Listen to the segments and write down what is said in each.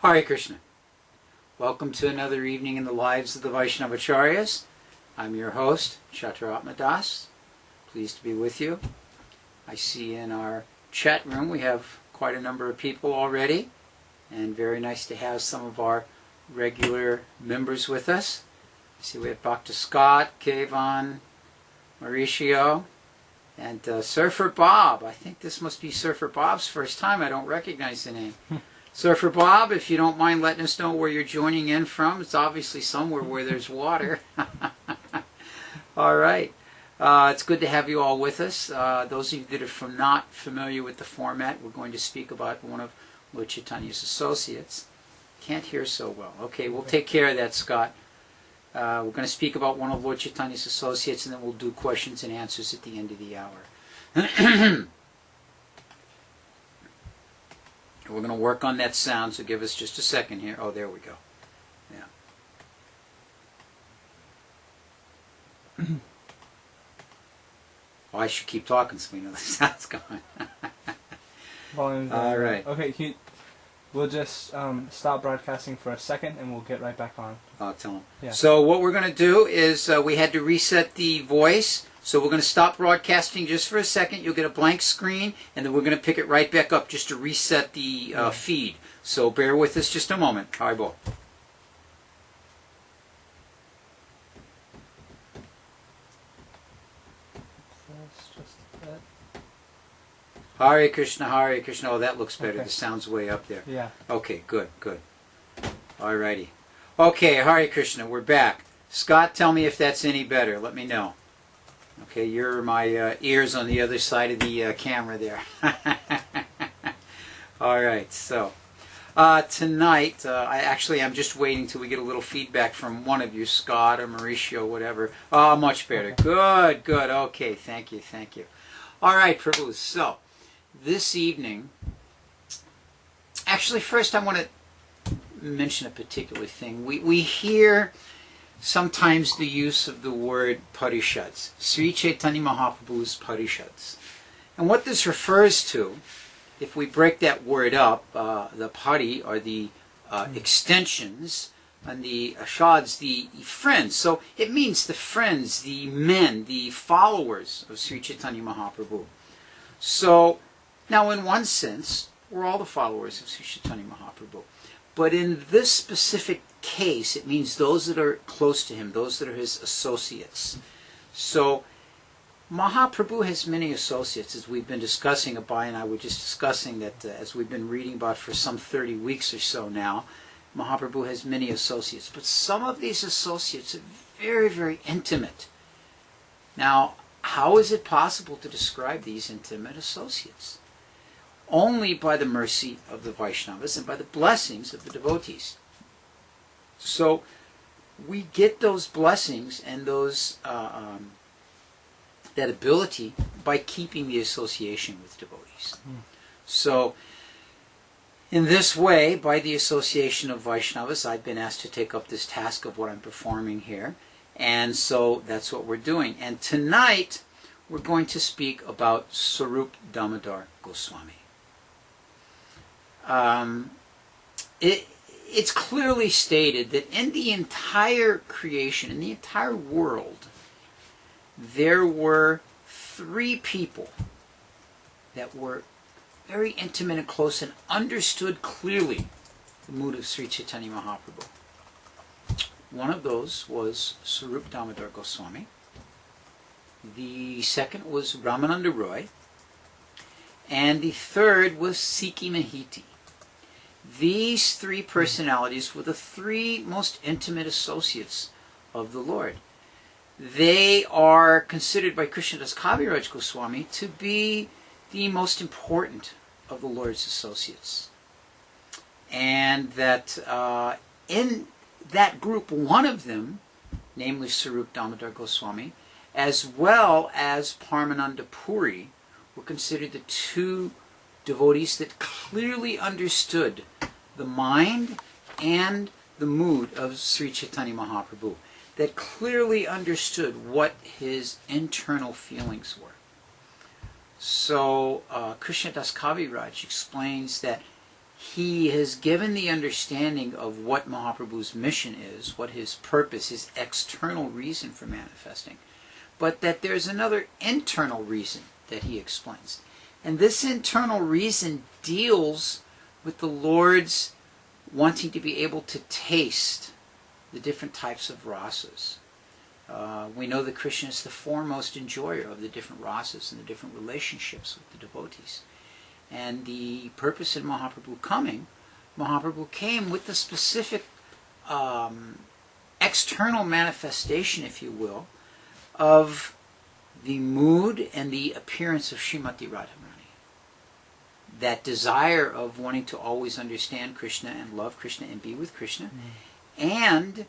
Hare Krishna. Welcome to another evening in the lives of the Vaishnavacharyas. I'm your host, Chaturapma Das. Pleased to be with you. I see in our chat room we have quite a number of people already, and very nice to have some of our regular members with us. I see we have Dr. Scott, Kayvon, Mauricio, and Surfer Bob. I think this must be Surfer Bob's first time. I don't recognize the name. Surfer Bob, if you don't mind letting us know where you're joining in from. It's obviously somewhere where there's water. All right. It's good to have you all with us. Those of you that are not familiar with the format, we're going to speak about one of Lord Chaitanya's associates. Can't hear so well. Okay, we'll take care of that, Scott. We're going to speak about one of Lord Chaitanya's associates, and then we'll do questions and answers at the end of the hour. We're going to work on that sound, so give us just a second here. Oh, there we go. Yeah. Oh, I should keep talking so we know the sound's going. All right. Okay, we'll just stop broadcasting for a second, and we'll get right back on. I'll tell them. Yeah. So what we're going to do is we had to reset the voice. So we're going to stop broadcasting just for a second. You'll get a blank screen, and then we're going to pick it right back up just to reset the feed. So bear with us just a moment. Haribo. Hare Krishna, Hare Krishna. Oh, that looks better. Okay. The sound's way up there. Yeah. Okay, good, good. Alrighty. Okay, Hare Krishna, we're back. Scott, tell me if that's any better. Let me know. Okay, you're my ears on the other side of the camera there. All right, so tonight, I'm just waiting till we get a little feedback from one of you, Scott or Mauricio, whatever. Oh, much better. Okay. Good, good. Okay, thank you, thank you. All right, Prabhu, so this evening, actually first I want to mention a particular thing. We hear sometimes the use of the word parishads, Sri Chaitanya Mahaprabhu's parishads. And what this refers to, if we break that word up, the pari are the extensions, and the ashads, the friends. So it means the friends, the men, the followers of Sri Chaitanya Mahaprabhu. So, now in one sense, we're all the followers of Sri Chaitanya Mahaprabhu. But in this specific case, it means those that are close to him, those that are his associates. So, Mahaprabhu has many associates, as we've been discussing. Abai and I were just discussing that as we've been reading about for some 30 weeks or so now, Mahaprabhu has many associates. But some of these associates are very, very intimate. Now, how is it possible to describe these intimate associates? Only by the mercy of the Vaishnavas and by the blessings of the devotees. So we get those blessings and those that ability by keeping the association with devotees. So in this way, by the association of Vaishnavas, I've been asked to take up this task of what I'm performing here. And so that's what we're doing. And tonight, we're going to speak about Svarupa Damodara Goswami. It's clearly stated that in the entire creation, in the entire world, there were 3 people that were very intimate and close and understood clearly the mood of Sri Chaitanya Mahaprabhu. One of those was Svarupa Damodara Goswami. The second was Ramananda Roy. And the third was Sikhi Mahiti. These 3 personalities were the 3 most intimate associates of the Lord. They are considered by Krishnadas Kaviraj Goswami to be the most important of the Lord's associates. And that in that group, one of them, namely Svarupa Damodara Goswami, as well as Paramananda Puri, were considered the 2 devotees that clearly understood the mind and the mood of Sri Chaitanya Mahaprabhu, that clearly understood what his internal feelings were. So Krishnadas Kaviraj explains that he has given the understanding of what Mahaprabhu's mission is, what his purpose, his external reason for manifesting, but that there's another internal reason that he explains. And this internal reason deals with the Lord's wanting to be able to taste the different types of rasas. We know that Krishna is the foremost enjoyer of the different rasas and the different relationships with the devotees. And the purpose in Mahaprabhu coming, Mahaprabhu came with the specific external manifestation, if you will, of the mood and the appearance of Srimati Radharani. That desire of wanting to always understand Krishna and love Krishna and be with Krishna, and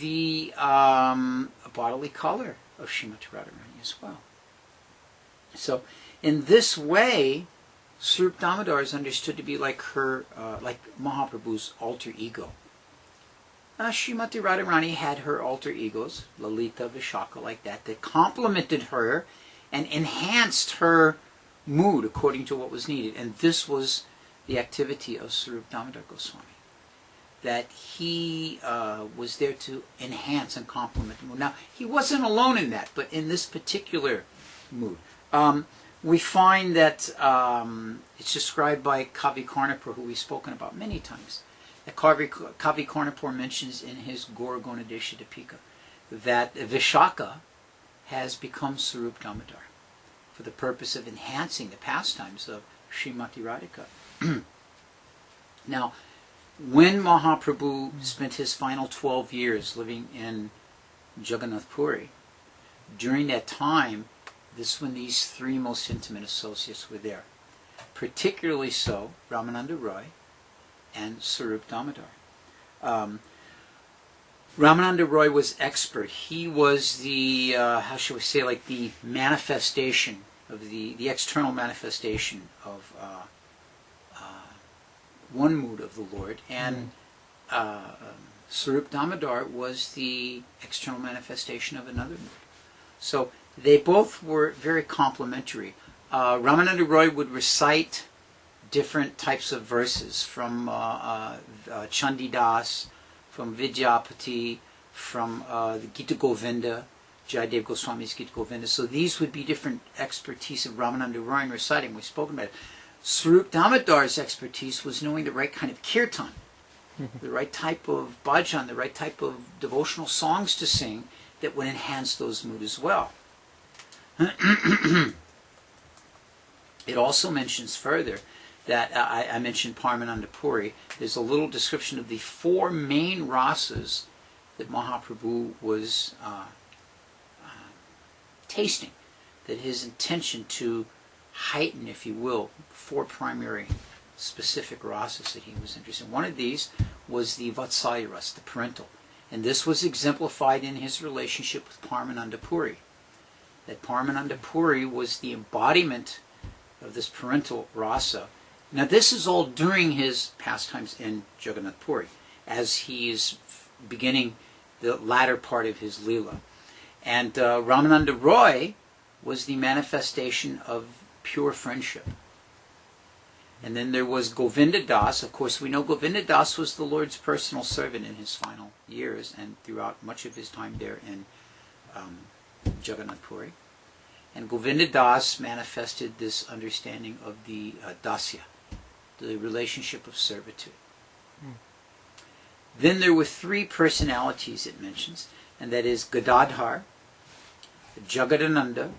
the bodily color of Srimati Radharani as well. So, in this way, Svarupa Damodara is understood to be like her, like Mahaprabhu's alter ego. Srimati Radharani had her alter egos, Lalita, Vishaka, like that complemented her and enhanced her mood according to what was needed. And this was the activity of Svarupa Damodara Goswami. That he was there to enhance and complement the mood. Now, he wasn't alone in that, but in this particular mood. We find that it's described by Kavi Karnapur, who we've spoken about many times. That Kavi Karnapur mentions in his Gaura Gonadesha Dipika that Vishaka has become Svarupa Damodara for the purpose of enhancing the pastimes of Srimati Radhika. Now, when Mahaprabhu spent his final 12 years living in Jagannath Puri, during that time, this is when these three most intimate associates were there. Particularly so, Ramananda Roy and Svarupa Damodar. Ramananda Roy was expert. He was the, how shall we say, like the manifestation of the external manifestation of one mood of the Lord, and Svarupa Damodar was the external manifestation of another mood. So they both were very complementary. Ramananda Roy would recite different types of verses from Chandidas, from Vidyapati, from the Gita Govinda, Jayadev Goswami's Gita Govinda. So these would be different expertise of Ramananda Roy in reciting. We've spoken about it. Svarupa Damodar's expertise was knowing the right kind of kirtan, the right type of bhajan, the right type of devotional songs to sing that would enhance those moods as well. It also mentions further that, I mentioned Paramananda Puri, there's a little description of the four main rasas that Mahaprabhu was tasting, that his intention to heighten, if you will, four primary specific rasas that he was interested in. One of these was the Vatsalya rasa, the parental. And this was exemplified in his relationship with Paramananda Puri. That Paramananda Puri was the embodiment of this parental rasa. Now this is all during his pastimes in Jagannath Puri, as he is beginning the latter part of his Leela. And Ramananda Roy was the manifestation of pure friendship. And then there was Govinda Das. Of course, we know Govinda Das was the Lord's personal servant in his final years and throughout much of his time there in Jagannath Puri. And Govinda Das manifested this understanding of the dasya, the relationship of servitude. Then there were three personalities it mentions, and that is Gadadhar, Jagadananda,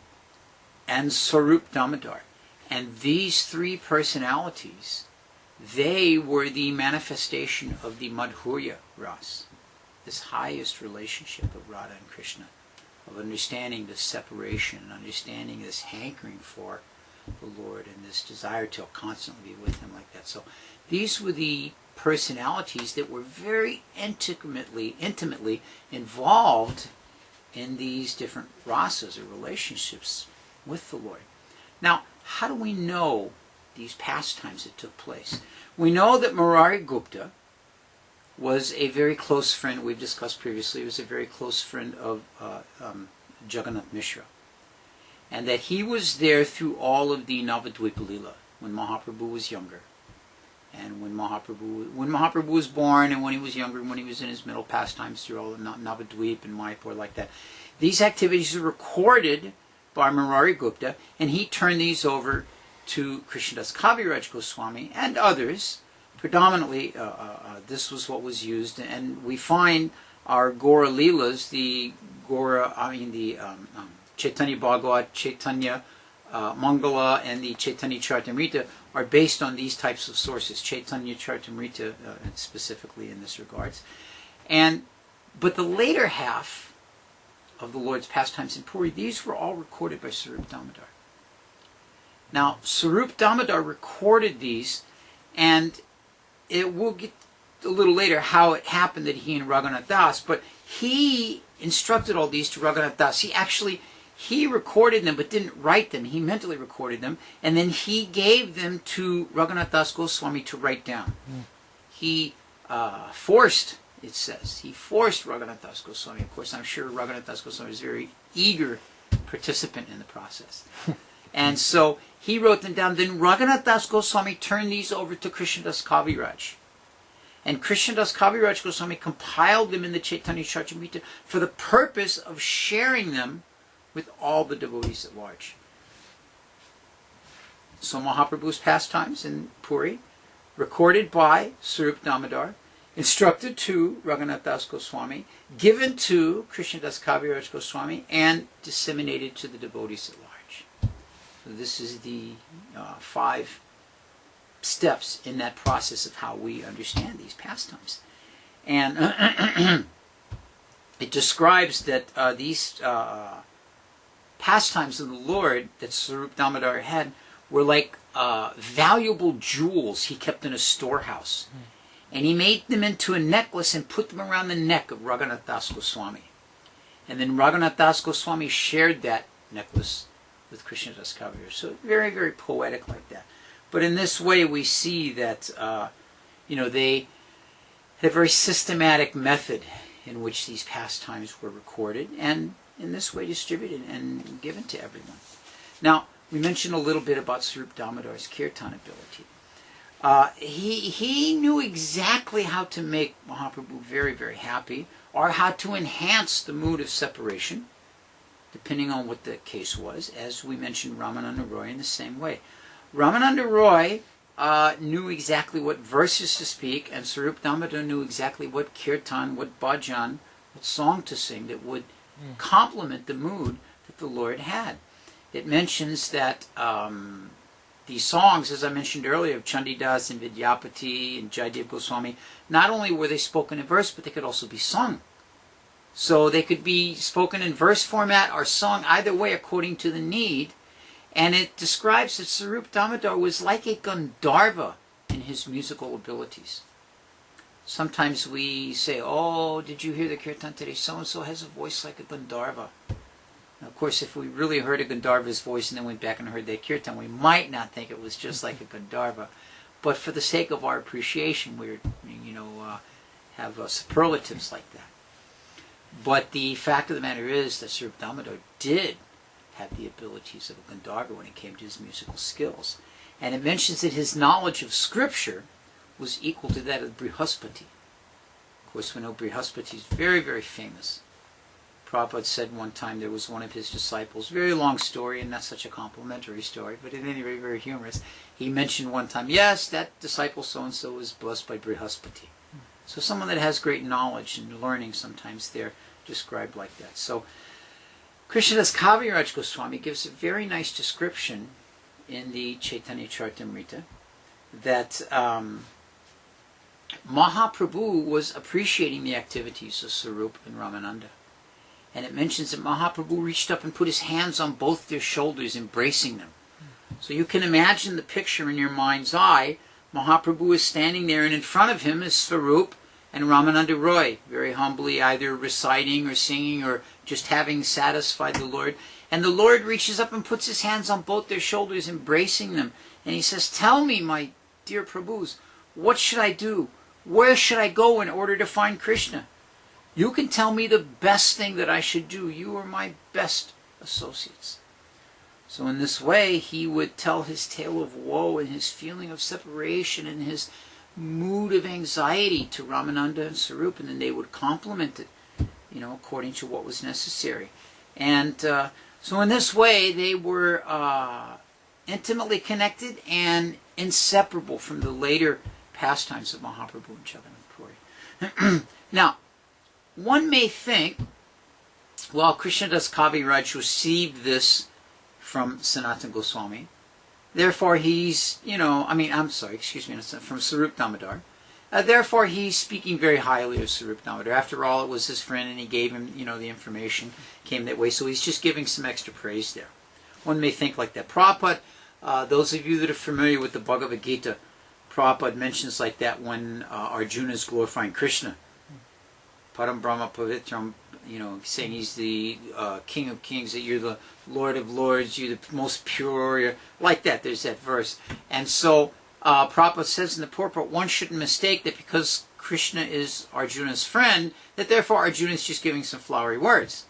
and Svarupa Damodar. And these three personalities, they were the manifestation of the Madhurya Ras, this highest relationship of Radha and Krishna, of understanding this separation and understanding this hankering for the Lord and this desire to constantly be with Him like that. So these were the personalities that were very intimately involved in these different rasas or relationships with the Lord. Now, how do we know these pastimes that took place? We know that Murari Gupta was a very close friend, we've discussed previously, was a very close friend of Jagannath Mishra. And that he was there through all of the Navadvipa Leela when Mahaprabhu was younger. And when Mahaprabhu was born, and when he was younger, and when he was in his middle pastimes through all the Navadvip and Mayapur like that, these activities are recorded by Murari Gupta, and he turned these over to Krishnadas Kaviraj Goswami and others. Predominantly, this was what was used, and we find our Gora Leelas, the Chaitanya Bhagavat, Chaitanya Mangala, and the Chaitanya Charitamrita are based on these types of sources. Chaitanya Charitamrita, specifically in this regards, but the later half of the Lord's pastimes in Puri, these were all recorded by Svarupa Damodar. Now, Svarupa Damodar recorded these, and we'll get a little later how it happened that he and Raghunath Das, but he instructed all these to Raghunath Das. He recorded them but didn't write them. He mentally recorded them, and then he gave them to Raghunath Das Goswami to write down. He forced Raghunath Das Goswami. Of course, I'm sure Raghunath Das Goswami was a very eager participant in the process. And so he wrote them down. Then Raghunath Das Goswami turned these over to Krishnadas Kaviraj. And Krishnadas Kaviraj Goswami compiled them in the Chaitanya Charitamrita for the purpose of sharing them with all the devotees at large. So Mahaprabhu's pastimes in Puri, recorded by Svarupa Damodar, instructed to Raghunath Das Goswami, given to Krishnadas Kaviraj Goswami, and disseminated to the devotees at large. So this is the 5 steps in that process of how we understand these pastimes. And it describes that these pastimes of the Lord that Svarupa Damodar had were like valuable jewels he kept in a storehouse. And he made them into a necklace and put them around the neck of Raghunath Das Goswami. And then Raghunath Das Goswami shared that necklace with Krishnadas Kaviraj. So very, very poetic like that. But in this way we see that they had a very systematic method in which these pastimes were recorded, and in this way distributed and given to everyone. Now, we mentioned a little bit about Svarupa Damodar's kirtan ability. He knew exactly how to make Mahaprabhu very, very happy, or how to enhance the mood of separation, depending on what the case was. As we mentioned, Ramananda Roy in the same way. Ramananda Roy knew exactly what verses to speak, and Svarupa Damodar knew exactly what kirtan, what bhajan, what song to sing that would complement the mood that the Lord had. It mentions that these songs, as I mentioned earlier, of Chandidas and Vidyapati and Jaidev Goswami, not only were they spoken in verse, but they could also be sung. So they could be spoken in verse format or sung either way according to the need. And it describes that Svarupa Damodar was like a Gandharva in his musical abilities. Sometimes we say, oh, did you hear the kirtan today? So-and-so has a voice like a Gandharva. Now, of course, if we really heard a Gandharva's voice and then went back and heard that kirtan, we might not think it was just like a Gandharva. But for the sake of our appreciation, we have superlatives like that. But the fact of the matter is that Svarupa Damodar did have the abilities of a Gandharva when it came to his musical skills. And it mentions that his knowledge of scripture was equal to that of Brihaspati. Of course, we know Brihaspati is very, very famous. Prabhupada said one time there was one of his disciples, very long story and not such a complimentary story, but at any rate very humorous. He mentioned one time, yes, that disciple so-and-so was blessed by Brihaspati. So someone that has great knowledge and learning, sometimes they're described like that. So Krishnadas Kaviraj Goswami gives a very nice description in the Chaitanya Charitamrita that Mahaprabhu was appreciating the activities of Svarupa and Ramananda. And it mentions that Mahaprabhu reached up and put his hands on both their shoulders, embracing them. So you can imagine the picture in your mind's eye. Mahaprabhu is standing there, and in front of him is Svarupa and Ramananda Roy, very humbly either reciting or singing or just having satisfied the Lord. And the Lord reaches up and puts his hands on both their shoulders, embracing them. And he says, tell me, my dear Prabhus, what should I do? Where should I go in order to find Krishna? You can tell me the best thing that I should do. You are my best associates. So in this way, he would tell his tale of woe and his feeling of separation and his mood of anxiety to Ramananda and Svarupa, and then they would complement it, according to what was necessary. And so in this way, they were intimately connected and inseparable from the later pastimes of Mahaprabhu and Jagannath Puri. Now, one may think, well, Krishnadas Kaviraj received this from Sanatana Goswami, therefore he's, from Svarupa Damodara. Therefore he's speaking very highly of Svarupa Damodara. After all, it was his friend and he gave him, the information came that way, so he's just giving some extra praise there. One may think like that. Prabhupada, those of you that are familiar with the Bhagavad Gita, Prabhupada mentions like that when Arjuna is glorifying Krishna. Param Brahma Pavitram, saying he's the King of Kings, that you're the Lord of Lords, you're the most pure, you're like that. There's that verse. And so Prabhupada says in the purport, one shouldn't mistake that because Krishna is Arjuna's friend, that therefore Arjuna is just giving some flowery words.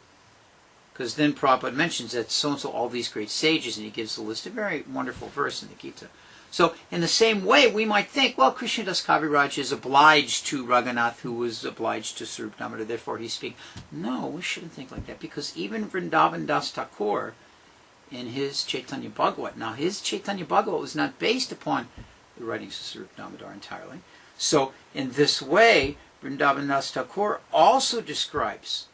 Because then Prabhupada mentions that so-and-so, all these great sages, and he gives a list, a very wonderful verse in the Gita. So in the same way, we might think, well, Krishnadas Kaviraj is obliged to Raghunath, who was obliged to Svarupa Damodara, therefore he speaks. No, we shouldn't think like that, because even Vrindavan Das Thakur, in his Chaitanya Bhagavat, now his Chaitanya Bhagavat was not based upon the writings of Svarupa Damodara entirely. So in this way, Vrindavan Das Thakur also describes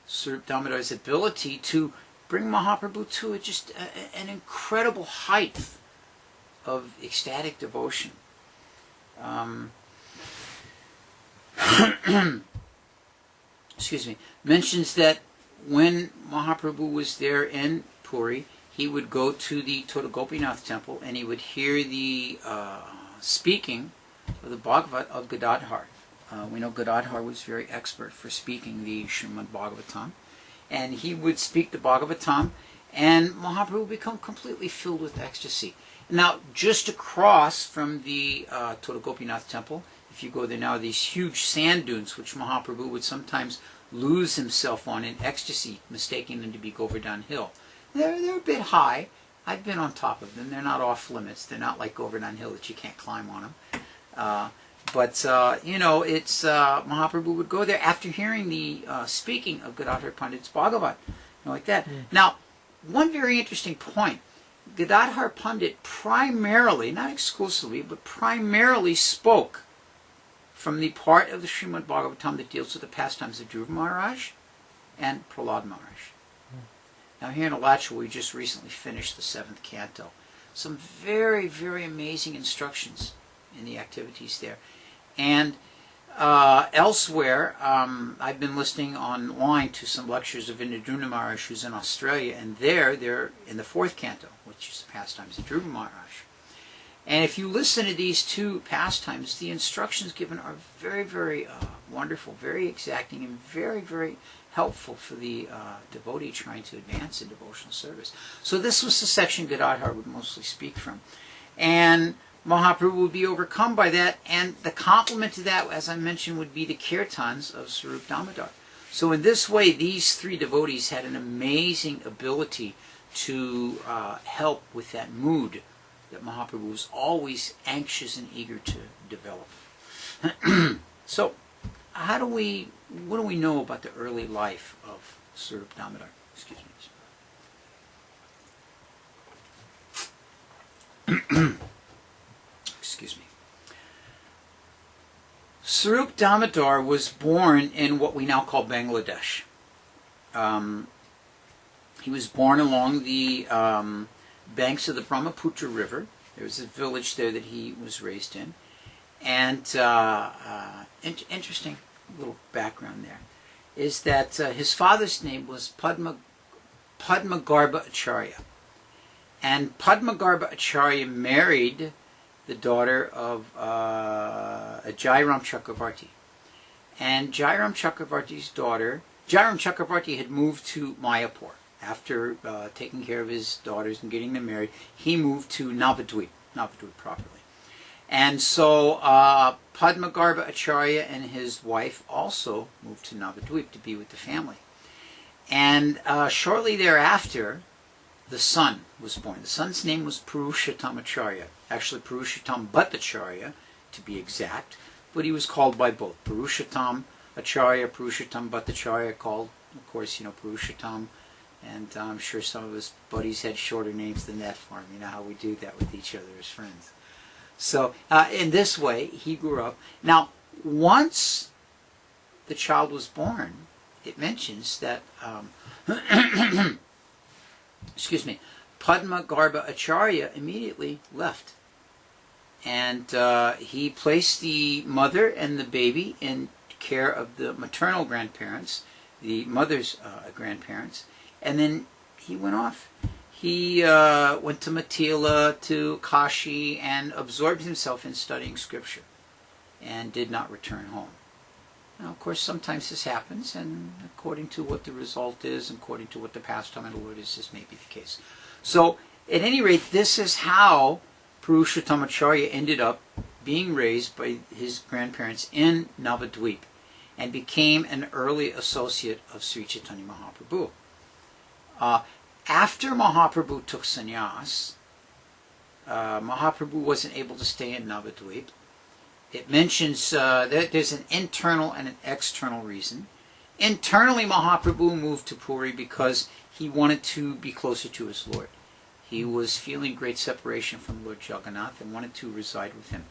Svarupa Damodara's ability to bring Mahaprabhu to an incredible height of ecstatic devotion. Mentions that when Mahaprabhu was there in Puri, he would go to the Tota Gopinath temple and he would hear the speaking of the Bhagavat of Gadadhar. We know Gadadhar was very expert for speaking the Srimad Bhagavatam. And he would speak the Bhagavatam, and Mahaprabhu would become completely filled with ecstasy. Now, just across from the Tota Gopinath temple, if you go there now, these huge sand dunes, which Mahaprabhu would sometimes lose himself on in ecstasy, mistaking them to be Govardhan Hill. They're a bit high. I've been on top of them. They're not off limits. They're not like Govardhan Hill that you can't climb on them. Mahaprabhu would go there after hearing the speaking of Gadadhar Pandit's Bhagavat, like that. Now, one very interesting point. Gadadhar Pandit primarily, not exclusively, but primarily spoke from the part of the Srimad Bhagavatam that deals with the pastimes of Dhruva Maharaj and Prahlad Maharaj. Now here in Alachua, we just recently finished the 7th canto. Some very, very amazing instructions in the activities there. And elsewhere, I've been listening online to some lectures of Indradrumna Maharaj, who's in Australia, and they're in the 4th canto, which is the pastimes of Dhruva Maharaj. And if you listen to these two pastimes, the instructions given are very, very wonderful, very exacting, and very, very helpful for the devotee trying to advance in devotional service. So this was the section Gadadhar would mostly speak from. And Mahaprabhu would be overcome by that, and the complement to that, as I mentioned, would be the kirtans of Svarupa Damodar. So in this way, these three devotees had an amazing ability to help with that mood that Mahaprabhu was always anxious and eager to develop. So, what do we know about the early life of Svarupa Damodar? Excuse me. Excuse me. Svarupa Damodar was born in what we now call Bangladesh. He was born along the banks of the Brahmaputra River. There was a village there that he was raised in. And interesting little background there is that his father's name was Padmagarbha Acharya. And Padmagarbha Acharya married the daughter of Jairam Chakravarti. And Jairam Chakravarti's daughter, Jairam Chakravarti had moved to Mayapur. After taking care of his daughters and getting them married, he moved to Navadvip properly. And so Padmagarbha Acharya and his wife also moved to Navadvip to be with the family. And shortly thereafter, the son was born. The son's name was Purushottamacharya. Actually, Purushottam Bhattacharya, to be exact. But he was called by both. Purushottam Acharya, Purushottam Bhattacharya, called, of course, Purushottam. And I'm sure some of his buddies had shorter names than that for him. You know how we do that with each other as friends. So, in this way, he grew up. Now, once the child was born, it mentions that, excuse me, Padma Garbha Acharya immediately left. And he placed the mother and the baby in care of the maternal grandparents, the mother's grandparents, and then he went off. He went to Matila, to Kashi, and absorbed himself in studying scripture, and did not return home. Now, of course, sometimes this happens, and according to what the result is, and according to what the pastime of the Lord is, this may be the case. So, at any rate, this is how Purushottamacharya ended up being raised by his grandparents in Navadvip, and became an early associate of Sri Chaitanya Mahaprabhu. After Mahaprabhu took sannyas, Mahaprabhu wasn't able to stay in Navadvip. It mentions that there's an internal and an external reason. Internally, Mahaprabhu moved to Puri because he wanted to be closer to his Lord. He was feeling great separation from Lord Jagannath and wanted to reside with him.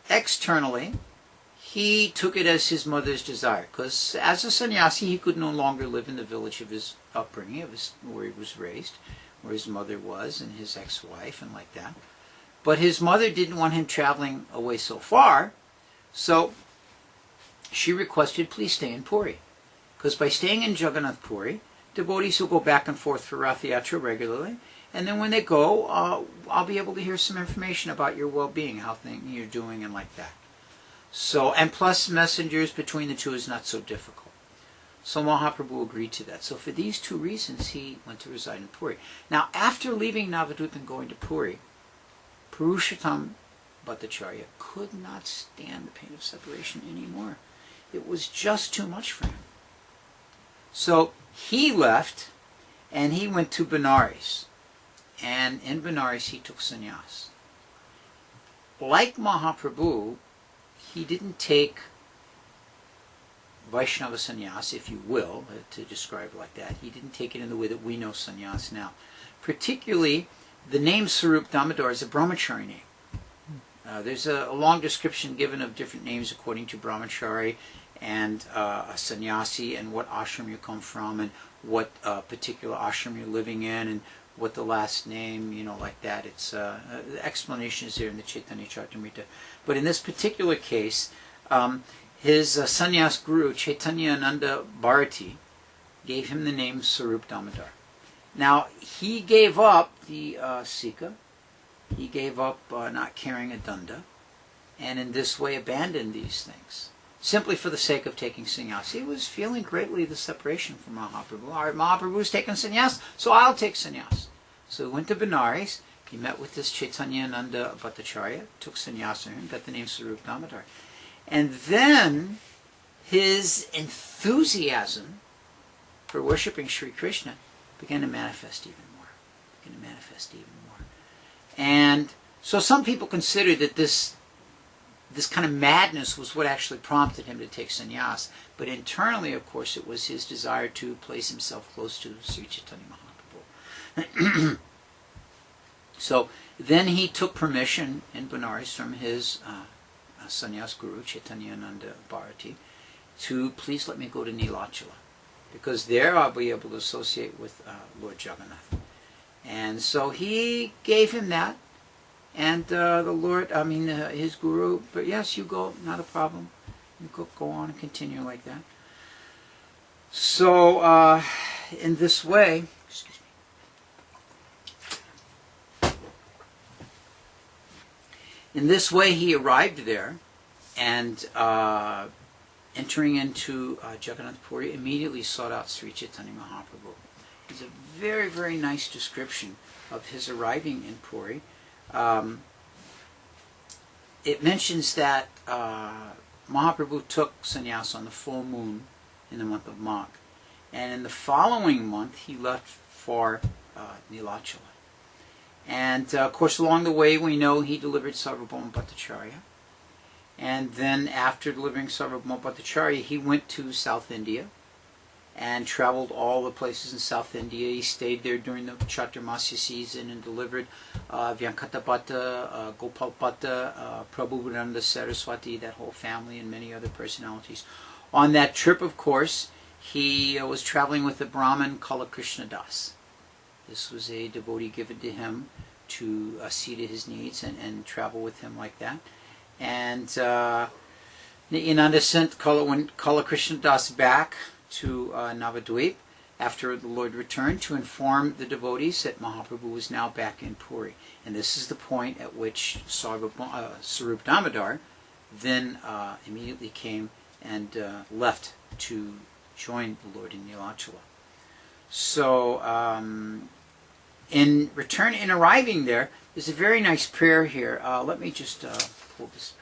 Externally, he took it as his mother's desire, because as a sannyasi, he could no longer live in the village of his upbringing, where he was raised, where his mother was, and his ex-wife, and like that. But his mother didn't want him traveling away so far, so she requested, please stay in Puri. Because by staying in Jagannath Puri, devotees will go back and forth for Rath Yatra regularly, and then when they go, I'll be able to hear some information about your well-being, how you're doing, and like that. So, and plus messengers between the two is not so difficult. So Mahaprabhu agreed to that. So for these two reasons, he went to reside in Puri. Now, after leaving Navadvip and going to Puri, Purushottam Bhattacharya could not stand the pain of separation anymore. It was just too much for him. So he left, and he went to Benares. And in Benares, he took sannyas. Like Mahaprabhu, he didn't take Vaishnava sannyas, if you will, to describe it like that. He didn't take it in the way that we know sannyas now. Particularly, the name Svarupa Damodara is a brahmachari name. There's a long description given of different names according to brahmachari and a sannyasi, and what ashram you come from, and what particular ashram you're living in, and what the last name, like that. It's the explanation is there in the Chaitanya Charitamrita. But in this particular case, his sannyas guru, Chaitanya Ananda Bharati, gave him the name Svarupa Damodara. Now, he gave up the Sika, he gave up not carrying a danda, and in this way abandoned these things, simply for the sake of taking sannyas. He was feeling greatly the separation from Mahaprabhu. All right, Mahaprabhu's taking sannyas, so I'll take sannyas. So he went to Benares, he met with this Chaitanya Ananda Bhattacharya, took sannyas from him, got the name Svarupa Damodara. And then his enthusiasm for worshipping Sri Krishna began to manifest even more. And so some people consider that this kind of madness was what actually prompted him to take sannyas. But internally, of course, it was his desire to place himself close to Sri Chaitanya Mahaprabhu. So then he took permission in Benares from his sannyas guru, Chaitanya Ananda Bharati, to please let me go to Nilachala, because there I'll be able to associate with Lord Jagannath. And so he gave him that, and the Lord, his guru, but yes, you go, not a problem. You go on and continue like that. So in this way, excuse me. In this way, he arrived there, and entering into Jagannath Puri, immediately sought out Sri Chaitanya Mahaprabhu. It's a very, very nice description of his arriving in Puri. It mentions that Mahaprabhu took sannyas on the full moon in the month of Magh. And in the following month, he left for Nilachala. And of course, along the way, we know he delivered Sarvabhauma Bhattacharya. And then after delivering Sarvabhauma Bhattacharya, he went to South India and traveled all the places in South India. He stayed there during the Chaturmasya season and delivered Vyankata Bhatta, Gopal Bhatta, Prabhupada Saraswati, that whole family, and many other personalities. On that trip, of course, he was traveling with the Brahmin Kala Krishna Das. This was a devotee given to him to see to his needs and travel with him like that. And Nityananda sent when Kala Krishna Das back to Navadvip after the Lord returned to inform the devotees that Mahaprabhu was now back in Puri. And this is the point at which Svarupa Damodara then immediately came and left to join the Lord in Nilachala. So in arriving there, there's a very nice prayer here. Let me just pull this.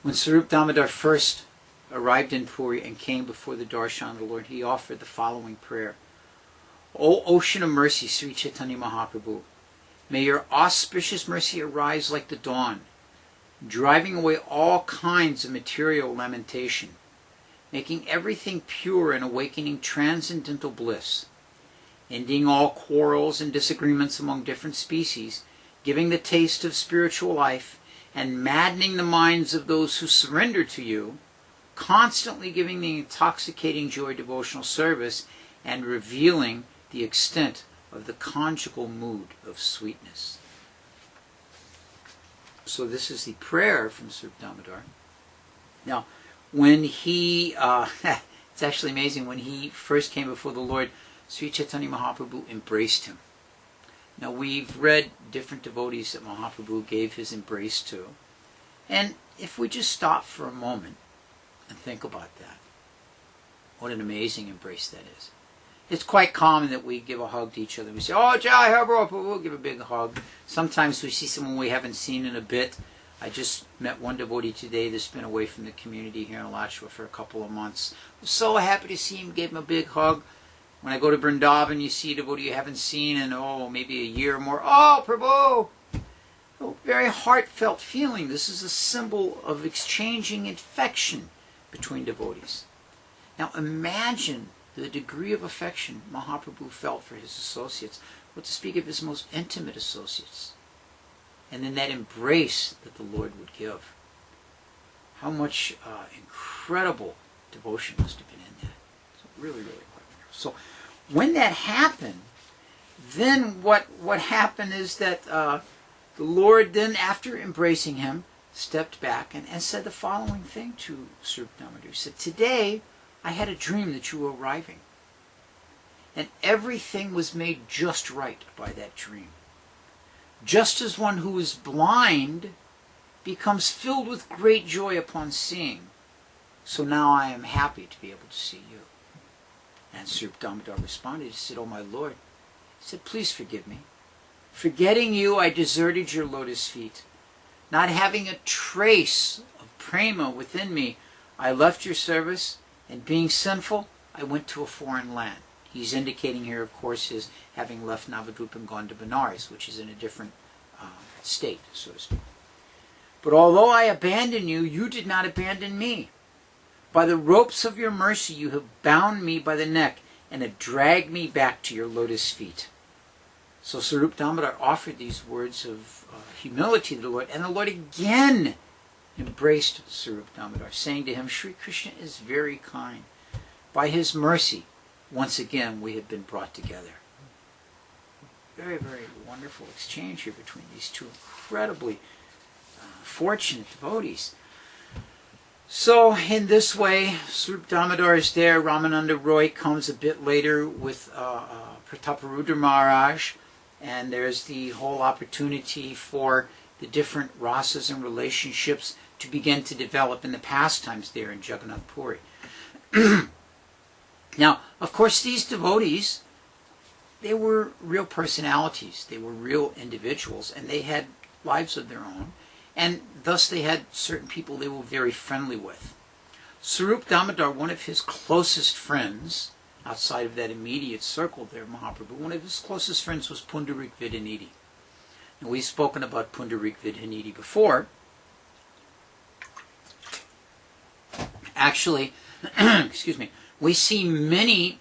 When Svarupa Damodara first arrived in Puri and came before the darshan of the Lord, he offered the following prayer. O ocean of mercy, Sri Chaitanya Mahaprabhu, may your auspicious mercy arise like the dawn, driving away all kinds of material lamentation, making everything pure and awakening transcendental bliss, ending all quarrels and disagreements among different species, giving the taste of spiritual life, and maddening the minds of those who surrender to you, constantly giving the intoxicating joy of devotional service, and revealing the extent of the conjugal mood of sweetness. So this is the prayer from Svarupa Damodara. Now, when he, it's actually amazing, when he first came before the Lord, Sri Chaitanya Mahaprabhu embraced him. Now, we've read different devotees that Mahaprabhu gave his embrace to. And if we just stop for a moment and think about that, what an amazing embrace that is. It's quite common that we give a hug to each other. We say, oh, Jai Har Prabhupada, we'll give a big hug. Sometimes we see someone we haven't seen in a bit. I just met one devotee today that's been away from the community here in Alachua for a couple of months. I was so happy to see him, gave him a big hug. When I go to Vrindavan, you see a devotee you haven't seen in, maybe a year or more. Oh, Prabhu! Oh, very heartfelt feeling. This is a symbol of exchanging affection between devotees. Now imagine the degree of affection Mahaprabhu felt for his associates, what to speak of his most intimate associates. And then that embrace that the Lord would give. How much incredible devotion must have been in that. So really, really quite wonderful. So when that happened, then what happened is that the Lord then, after embracing him, stepped back and said the following thing to Svarupa Damodara. He said, today I had a dream that you were arriving. And everything was made just right by that dream. Just as one who is blind becomes filled with great joy upon seeing, so now I am happy to be able to see you. And Svarupa Damodara responded, he said, oh my Lord, he said, please forgive me. Forgetting you, I deserted your lotus feet. Not having a trace of prema within me, I left your service, and being sinful, I went to a foreign land. He's indicating here, of course, his having left Navadvip and gone to Benares, which is in a different state, so to speak. But although I abandoned you, you did not abandon me. By the ropes of your mercy, you have bound me by the neck and have dragged me back to your lotus feet. So Svarupa Damodara offered these words of humility to the Lord, and the Lord again embraced Svarupa Damodara, saying to him, Sri Krishna is very kind. By his mercy, once again, we have been brought together. Very, very wonderful exchange here between these two incredibly fortunate devotees. So, in this way, Svarupa Damodara is there. Ramananda Roy comes a bit later with Prataparudra Maharaj, and there's the whole opportunity for the different rasas and relationships to begin to develop in the pastimes there in Jagannath Puri. Now, of course, these devotees, they were real personalities. They were real individuals, and they had lives of their own. And thus they had certain people they were very friendly with. Svarupa Damodar, one of his closest friends, outside of that immediate circle there, Mahaprabhu, one of his closest friends was Pundarik Vidyanidhi. And we've spoken about Pundarik Vidyanidhi before. Actually, excuse me, we see many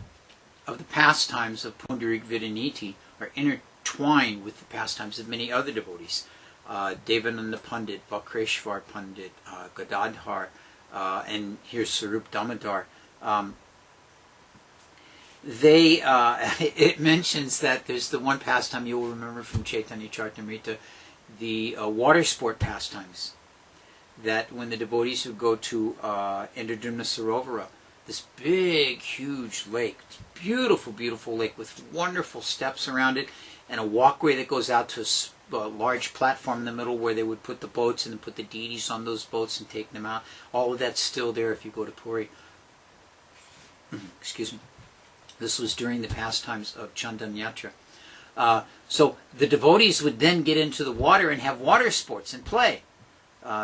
of the pastimes of Pundarik Vidyanidhi are intertwined with the pastimes of many other devotees. Devananda Pandit, Vakreshwar Pandit, Gadadhar, and here's Svarupa Damodar. It mentions that there's the one pastime you'll remember from Chaitanya Charitamrita, the water sport pastimes. That when the devotees would go to Indradumna Sarovara, this big, huge lake, beautiful, beautiful lake with wonderful steps around it, and a walkway that goes out to a large platform in the middle where they would put the boats and then put the deities on those boats and take them out. All of that's still there if you go to Puri. Excuse me. This was during the pastimes of Chandan Yatra. So the devotees would then get into the water and have water sports and play.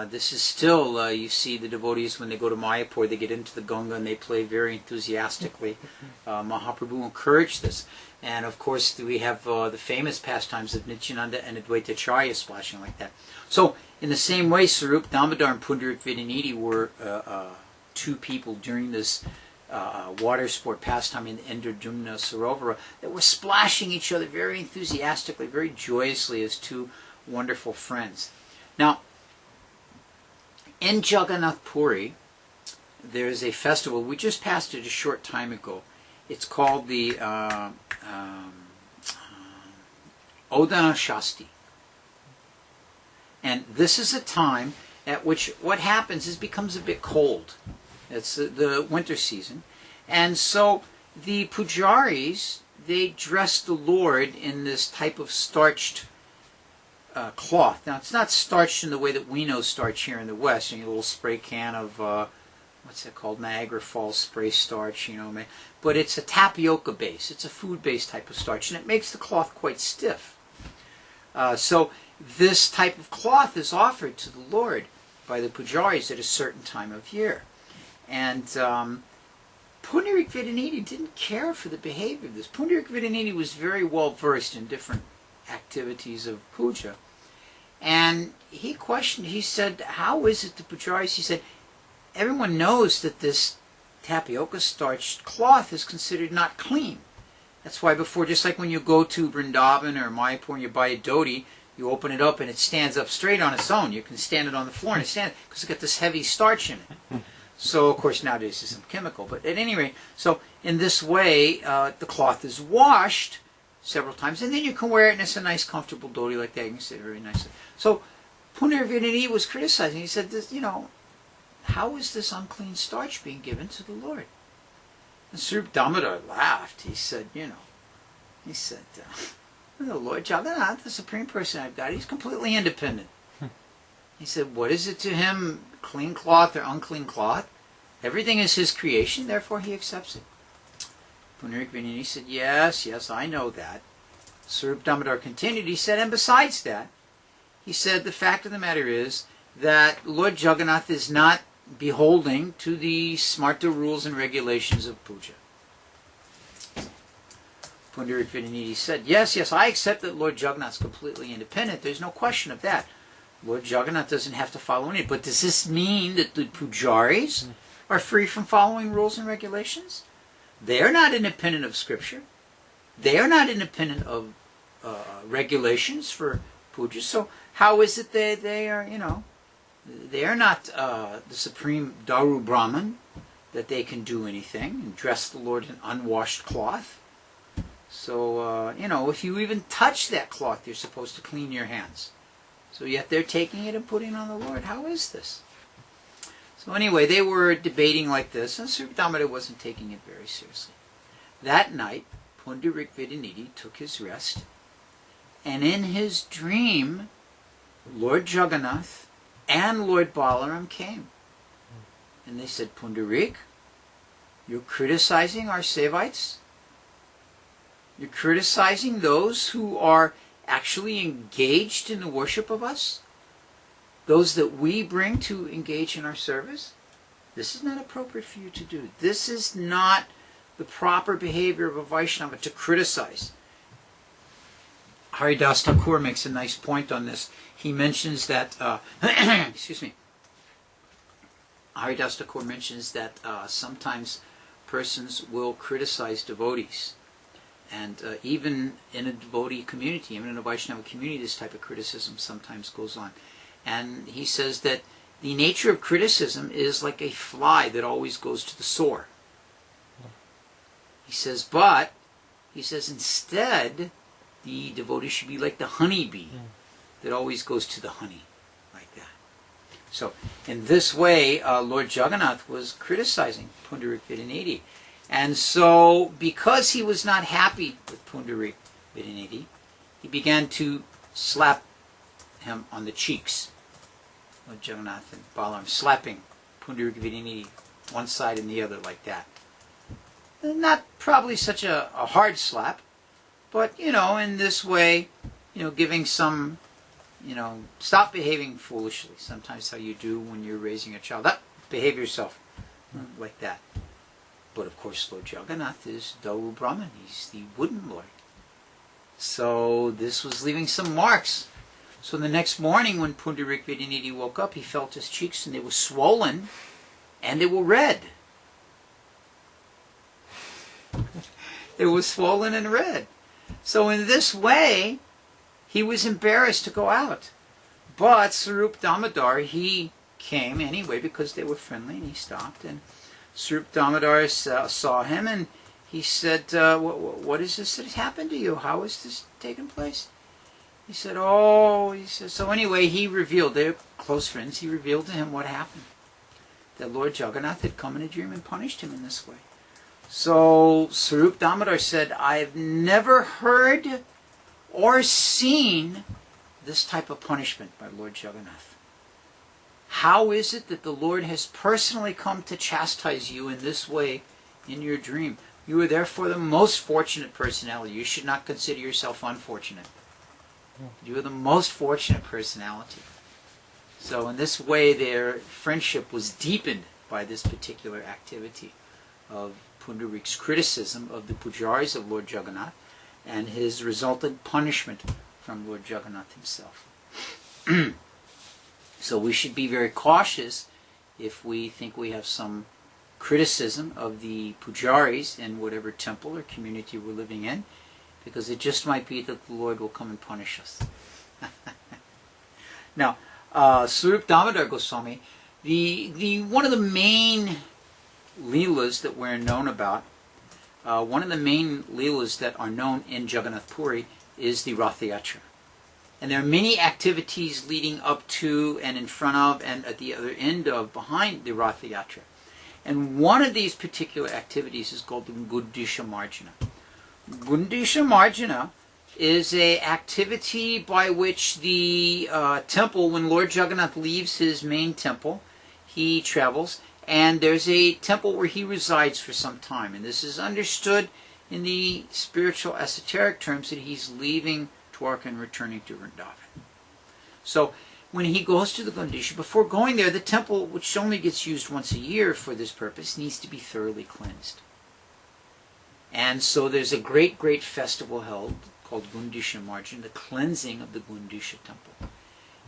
This is still, you see the devotees when they go to Mayapur, they get into the Ganga and they play very enthusiastically. Mahaprabhu encouraged this. And of course we have the famous pastimes of Nityananda and Advaita Acharya splashing like that. So in the same way, Svarupa Damodar and Pundarik Vidyanidhi were two people during this water sport pastime in Indradumna Sarovara that were splashing each other very enthusiastically, very joyously as two wonderful friends. Now, in Jagannath Puri, there's a festival. We just passed it a short time ago. It's called the Odana Shasti. And this is a time at which what happens is it becomes a bit cold. It's the winter season. And so the pujaris, they dress the Lord in this type of starched cloth. Now, it's not starched in the way that we know starch here in the West. A little spray can of, what's it called, Niagara Falls spray starch, but it's a tapioca base. It's a food-based type of starch, and it makes the cloth quite stiff. So this type of cloth is offered to the Lord by the pujaris at a certain time of year. And Pundarik Vidyanidhi didn't care for the behavior of this. Pundarik Vidyanidhi was very well versed in different activities of puja. And he questioned, he said, how is it the pujaris? He said, everyone knows that this tapioca starched cloth is considered not clean. That's why before, just like when you go to Vrindavan or Mayapur and you buy a dhoti, you open it up and it stands up straight on its own. You can stand it on the floor and it stands because it's got this heavy starch in it. So, of course, nowadays there's some chemical. But at any rate, so in this way, the cloth is washed several times, and then you can wear it, and it's a nice, comfortable dhoti like that. You can sit very nicely. So, Pundarik Vidyanidhi was criticizing. He said, this, how is this unclean starch being given to the Lord? And Svarupa Damodar laughed. He said, the Lord Jagannath, the Supreme Personality of God, he's completely independent. He said, what is it to him, clean cloth or unclean cloth? Everything is his creation, therefore he accepts it. Pundarik Vidyanidhi said, yes, I know that. Svarupa Damodar continued, he said, and besides that, he said, the fact of the matter is that Lord Jagannath is not beholding to the smarta rules and regulations of puja. Pundarik Vidyanidhi said, yes, I accept that Lord Jagannath is completely independent. There's no question of that. Lord Jagannath doesn't have to follow any. But does this mean that the pujaris are free from following rules and regulations? They are not independent of Scripture. They are not independent of regulations for puja. So how is it they are, they are not the supreme Daru Brahman, that they can do anything and dress the Lord in unwashed cloth? So, if you even touch that cloth, you're supposed to clean your hands. So yet they're taking it and putting it on the Lord. How is this? So anyway, they were debating like this, and Svarupa Damodar wasn't taking it very seriously. That night, Pundarik Vidyanidhi took his rest, and in his dream, Lord Jagannath and Lord Balaram came. And they said, Pundarik, you're criticizing our Sevites? You're criticizing those who are actually engaged in the worship of us? Those that we bring to engage in our service? This is not appropriate for you to do. This is not the proper behavior of a Vaishnava to criticize. Haridas Thakur makes a nice point on this. He mentions that, excuse me, Haridas Thakur mentions that sometimes persons will criticize devotees. And even in a devotee community, even in a Vaishnava community, this type of criticism sometimes goes on. And he says that the nature of criticism is like a fly that always goes to the sore. He says, but, he says, instead, the devotee should be like the honeybee that always goes to the honey, like that. So, in this way, Lord Jagannath was criticizing Pundarik Vidyanidhi. And so, because he was not happy with Pundarik Vidyanidhi, he began to slap him on the cheeks. Lord Jagannath and Balaram slapping Pundarik Vidyanidhi one side and the other like that. Not probably such a hard slap, but, in this way, giving some, stop behaving foolishly. Sometimes how you do when you're raising a child. Behave yourself, like that. But of course, Lord Jagannath is Daru Brahman. He's the wooden Lord. So this was leaving some marks. So the next morning when Pundarik Vidyanidhi woke up, he felt his cheeks and they were swollen and they were red. They were swollen and red. So in this way, he was embarrassed to go out. But Svarupa Damodara, he came anyway because they were friendly, and he stopped. And Svarupa Damodara saw him and he said, what is this that has happened to you? How is this taking place? He said, so anyway, he revealed, they're close friends, he revealed to him what happened. That Lord Jagannath had come in a dream and punished him in this way. So Svarupa Damodara said, I've never heard or seen this type of punishment by Lord Jagannath. How is it that the Lord has personally come to chastise you in this way in your dream? You are therefore the most fortunate personality. You should not consider yourself unfortunate. You are the most fortunate personality. So in this way their friendship was deepened by this particular activity of Pundarik's criticism of the pujaris of Lord Jagannath and his resultant punishment from Lord Jagannath himself. So we should be very cautious if we think we have some criticism of the pujaris in whatever temple or community we're living in, because it just might be that the Lord will come and punish us. Now, Svarupa Damodara Goswami, the one of the main Leelas that we're known about, one of the main Leelas that are known in Jagannath Puri is the Ratha Yatra. And there are many activities leading up to and in front of and at the other end of, behind the Ratha Yatra. And one of these particular activities is called the Gundisha Marjana. Gundisha Marjana is an activity by which the temple, when Lord Jagannath leaves his main temple, he travels, and there's a temple where he resides for some time. And this is understood in the spiritual esoteric terms that he's leaving Dwarka and returning to Vrindavan. So when he goes to the Gundisha, before going there, the temple, which only gets used once a year for this purpose, needs to be thoroughly cleansed. And so there's a great, great festival held called Gundisha Marjan, the cleansing of the Gundisha temple.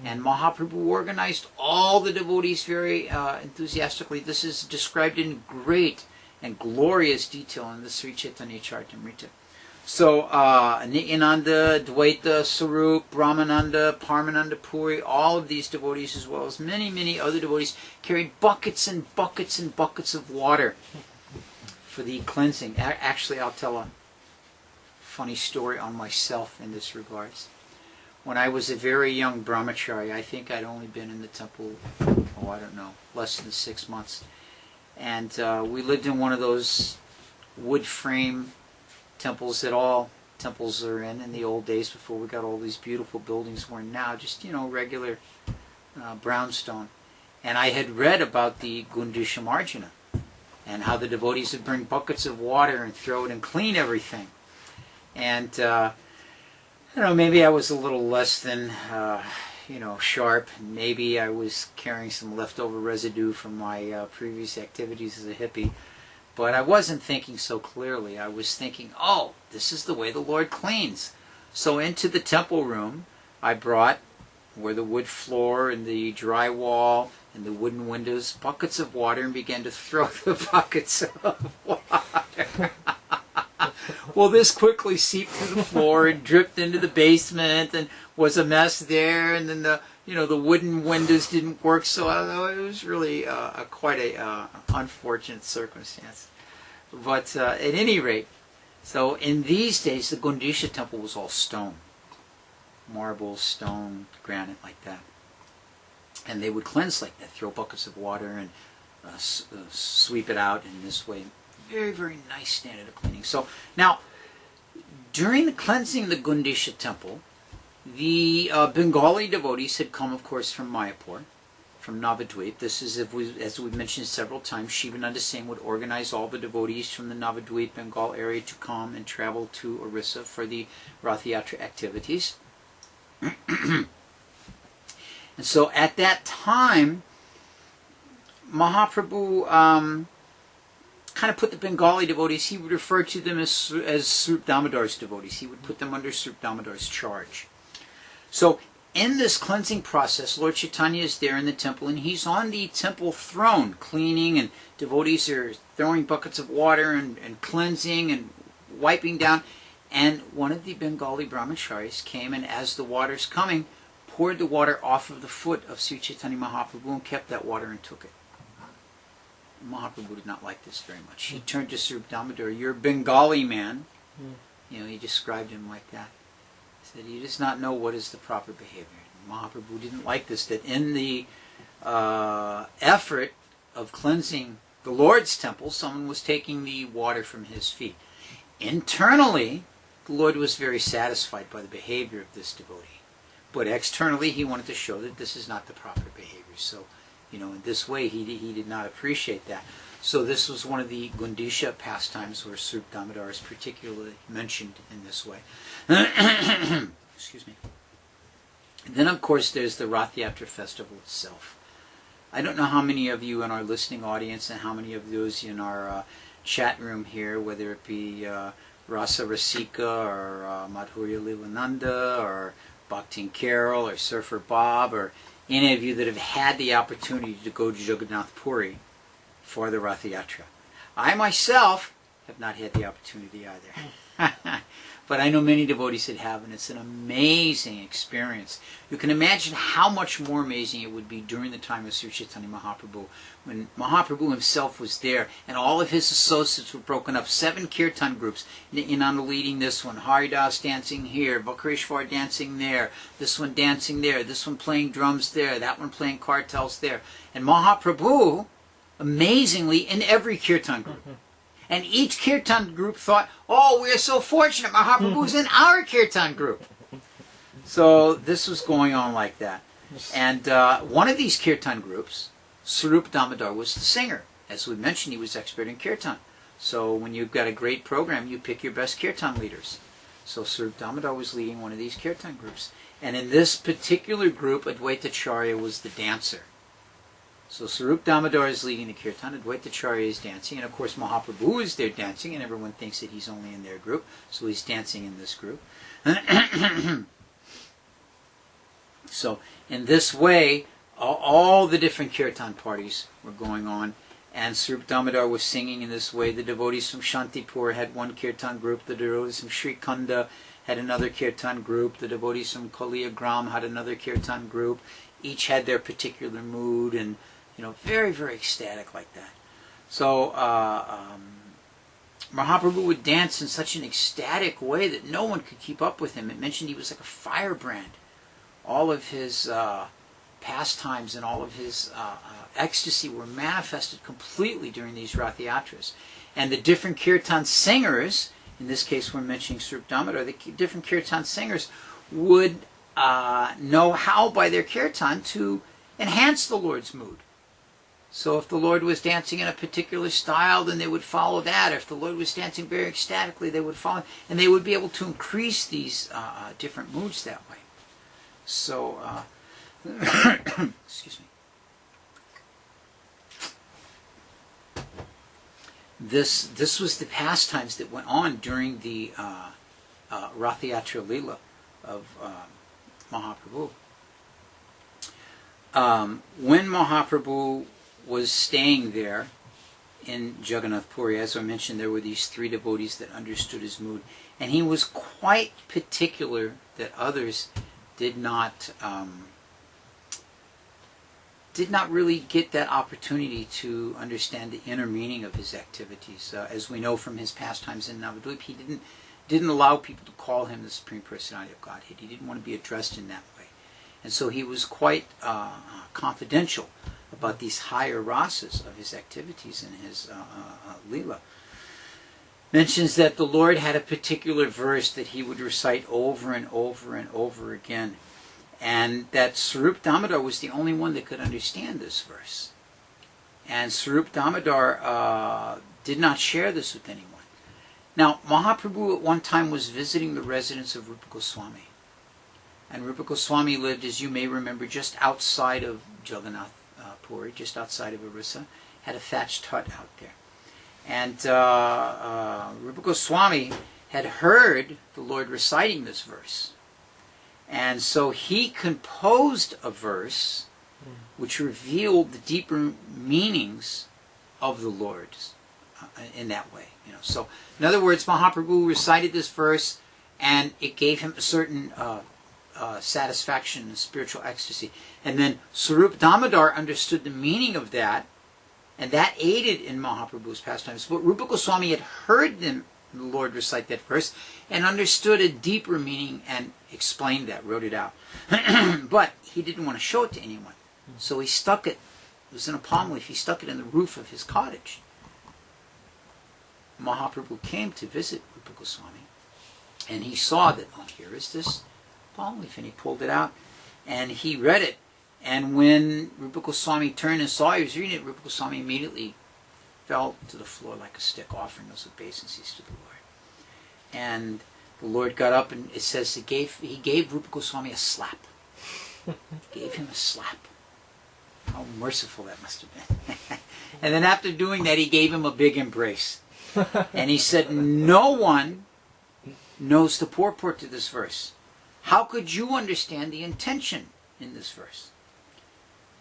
And Mahaprabhu organized all the devotees very enthusiastically. This is described in great and glorious detail in the Sri Chaitanya Charitamrita. So Nityananda, Dvaita, Sarup, Brahmananda, Parmananda Puri, all of these devotees, as well as many, many other devotees, carried buckets and buckets and buckets of water for the cleansing. Actually, I'll tell a funny story on myself in this regards. When I was a very young brahmachari, I think I'd only been in the temple, I don't know, less than 6 months. And we lived in one of those wood frame temples that all temples are in the old days before we got all these beautiful buildings we're in now, just, regular brownstone. And I had read about the Gundisha Marjana and how the devotees would bring buckets of water and throw it and clean everything. And I don't know, maybe I was a little less than, sharp. Maybe I was carrying some leftover residue from my previous activities as a hippie. But I wasn't thinking so clearly. I was thinking, oh, this is the way the Lord cleans. So into the temple room, I brought, where the wood floor and the drywall and the wooden windows, buckets of water, and began to throw the buckets of water. Well, this quickly seeped through the floor and dripped into the basement and was a mess there. And then the wooden windows didn't work, so it was really quite a unfortunate circumstance. But at any rate, so in these days, the Gundisha temple was all stone. Marble, stone, granite, like that. And they would cleanse like that, throw buckets of water and sweep it out in this way. Very, very nice standard of cleaning. So now, during the cleansing of the Gundisha temple, the Bengali devotees had come, of course, from Mayapur, from Navadvip. This is, as we've mentioned several times, Shivananda Singh would organize all the devotees from the Navadvip, Bengal area to come and travel to Orissa for the Rath Yatra activities. And so at that time, Mahaprabhu kind of put the Bengali devotees, he would refer to them as Svarupa Damodar's devotees. He would put them under Svarupa Damodar's charge. So in this cleansing process, Lord Chaitanya is there in the temple, and he's on the temple throne, cleaning, and devotees are throwing buckets of water and cleansing and wiping down. And one of the Bengali brahmacharis came, and as the water's coming, poured the water off of the foot of Sri Chaitanya Mahaprabhu and kept that water and took it. Mahaprabhu did not like this very much. He turned to Svarupa Damodar, "You're a Bengali man." He described him like that. He said, "You just not know what is the proper behavior." Mahaprabhu didn't like this, that in the effort of cleansing the Lord's temple, someone was taking the water from his feet. Internally, the Lord was very satisfied by the behavior of this devotee. But externally, he wanted to show that this is not the proper behavior. So, in this way, he did not appreciate that. So this was one of the Gundisha pastimes where Svarupa Damodar is particularly mentioned in this way. Excuse me. And then, of course, there's the Rath Yatra festival itself. I don't know how many of you in our listening audience and how many of those in our chat room here, whether it be Rasa Rasika or Madhurya Leelananda or Bhaktin Carol or Surfer Bob, or any of you that have had the opportunity to go to Jagannath Puri for the Rath Yatra. I myself have not had the opportunity either. But I know many devotees that have, and it's an amazing experience. You can imagine how much more amazing it would be during the time of Sri Chaitanya Mahaprabhu, when Mahaprabhu himself was there, and all of his associates were broken up, 7 kirtan groups. Nityananda leading this one, Haridas dancing here, Vakreshwar dancing there, this one dancing there, this one playing drums there, that one playing kartals there. And Mahaprabhu, amazingly, in every kirtan group. And each kirtan group thought, "Oh, we're so fortunate, Mahaprabhu's in our kirtan group." So this was going on like that. And one of these kirtan groups, Svarupa Damodar, was the singer. As we mentioned, he was expert in kirtan. So when you've got a great program, you pick your best kirtan leaders. So Svarupa Damodar was leading one of these kirtan groups. And in this particular group, Advaitacharya was the dancer. So Svarupa Damodar is leading the kirtan, Advaitacharya is dancing, and of course Mahaprabhu is there dancing, and everyone thinks that he's only in their group, so he's dancing in this group. So in this way, all the different kirtan parties were going on, and Svarupa Damodar was singing in this way. The devotees from Shantipur had one kirtan group, the devotees from Shrikanda had another kirtan group, the devotees from Kaliagram had another kirtan group. Each had their particular mood, and very, very ecstatic like that. So Mahaprabhu would dance in such an ecstatic way that no one could keep up with him. It mentioned he was like a firebrand. All of his pastimes and all of his ecstasy were manifested completely during these Rath Yatras. And the different kirtan singers, in this case we're mentioning Svarupa Damodar, the different kirtan singers would know how by their kirtan to enhance the Lord's mood. So if the Lord was dancing in a particular style, then they would follow that. If the Lord was dancing very ecstatically, they would follow. And they would be able to increase these different moods that way. So Excuse me. This was the pastimes that went on during the Rath Yatra Leela of Mahaprabhu. When Mahaprabhu was staying there in Jagannath Puri, as I mentioned, there were these three devotees that understood his mood, and he was quite particular that others did not really get that opportunity to understand the inner meaning of his activities. As we know from his pastimes in Navadvip, he didn't allow people to call him the Supreme Personality of Godhead. He didn't want to be addressed in that way. And so he was quite confidential about these higher rasas of his activities in his Leela. Mentions that the Lord had a particular verse that he would recite over and over and over again, and that Svarupa Damodar was the only one that could understand this verse. And Svarupa Damodar did not share this with anyone. Now, Mahaprabhu at one time was visiting the residence of Rupa Goswami. And Rupa Goswami lived, as you may remember, just outside of Jagannath Puri, just outside of Orissa, had a thatched hut out there. And Rupa Goswami had heard the Lord reciting this verse. And so he composed a verse which revealed the deeper meanings of the Lord in that way. So, in other words, Mahaprabhu recited this verse, and it gave him a certain satisfaction and spiritual ecstasy. And then Svarupa Damodar understood the meaning of that, and that aided in Mahaprabhu's pastimes. But Rupa Goswami had heard the Lord recite that verse and understood a deeper meaning and explained that, wrote it out. But he didn't want to show it to anyone. So he stuck it was in a palm leaf, he stuck it in the roof of his cottage. Mahaprabhu came to visit Rupa Goswami, and he saw that, oh, here is this palm leaf, and he pulled it out, and he read it. And when Rupa Goswami turned and saw he was reading it, Rupa Goswami immediately fell to the floor like a stick, offering those obeisances to the Lord. And the Lord got up, and it says he gave Rupa Goswami a slap. Gave him a slap. How merciful that must have been. And then after doing that, he gave him a big embrace. And he said, no one knows the purport to this verse. How could you understand the intention in this verse?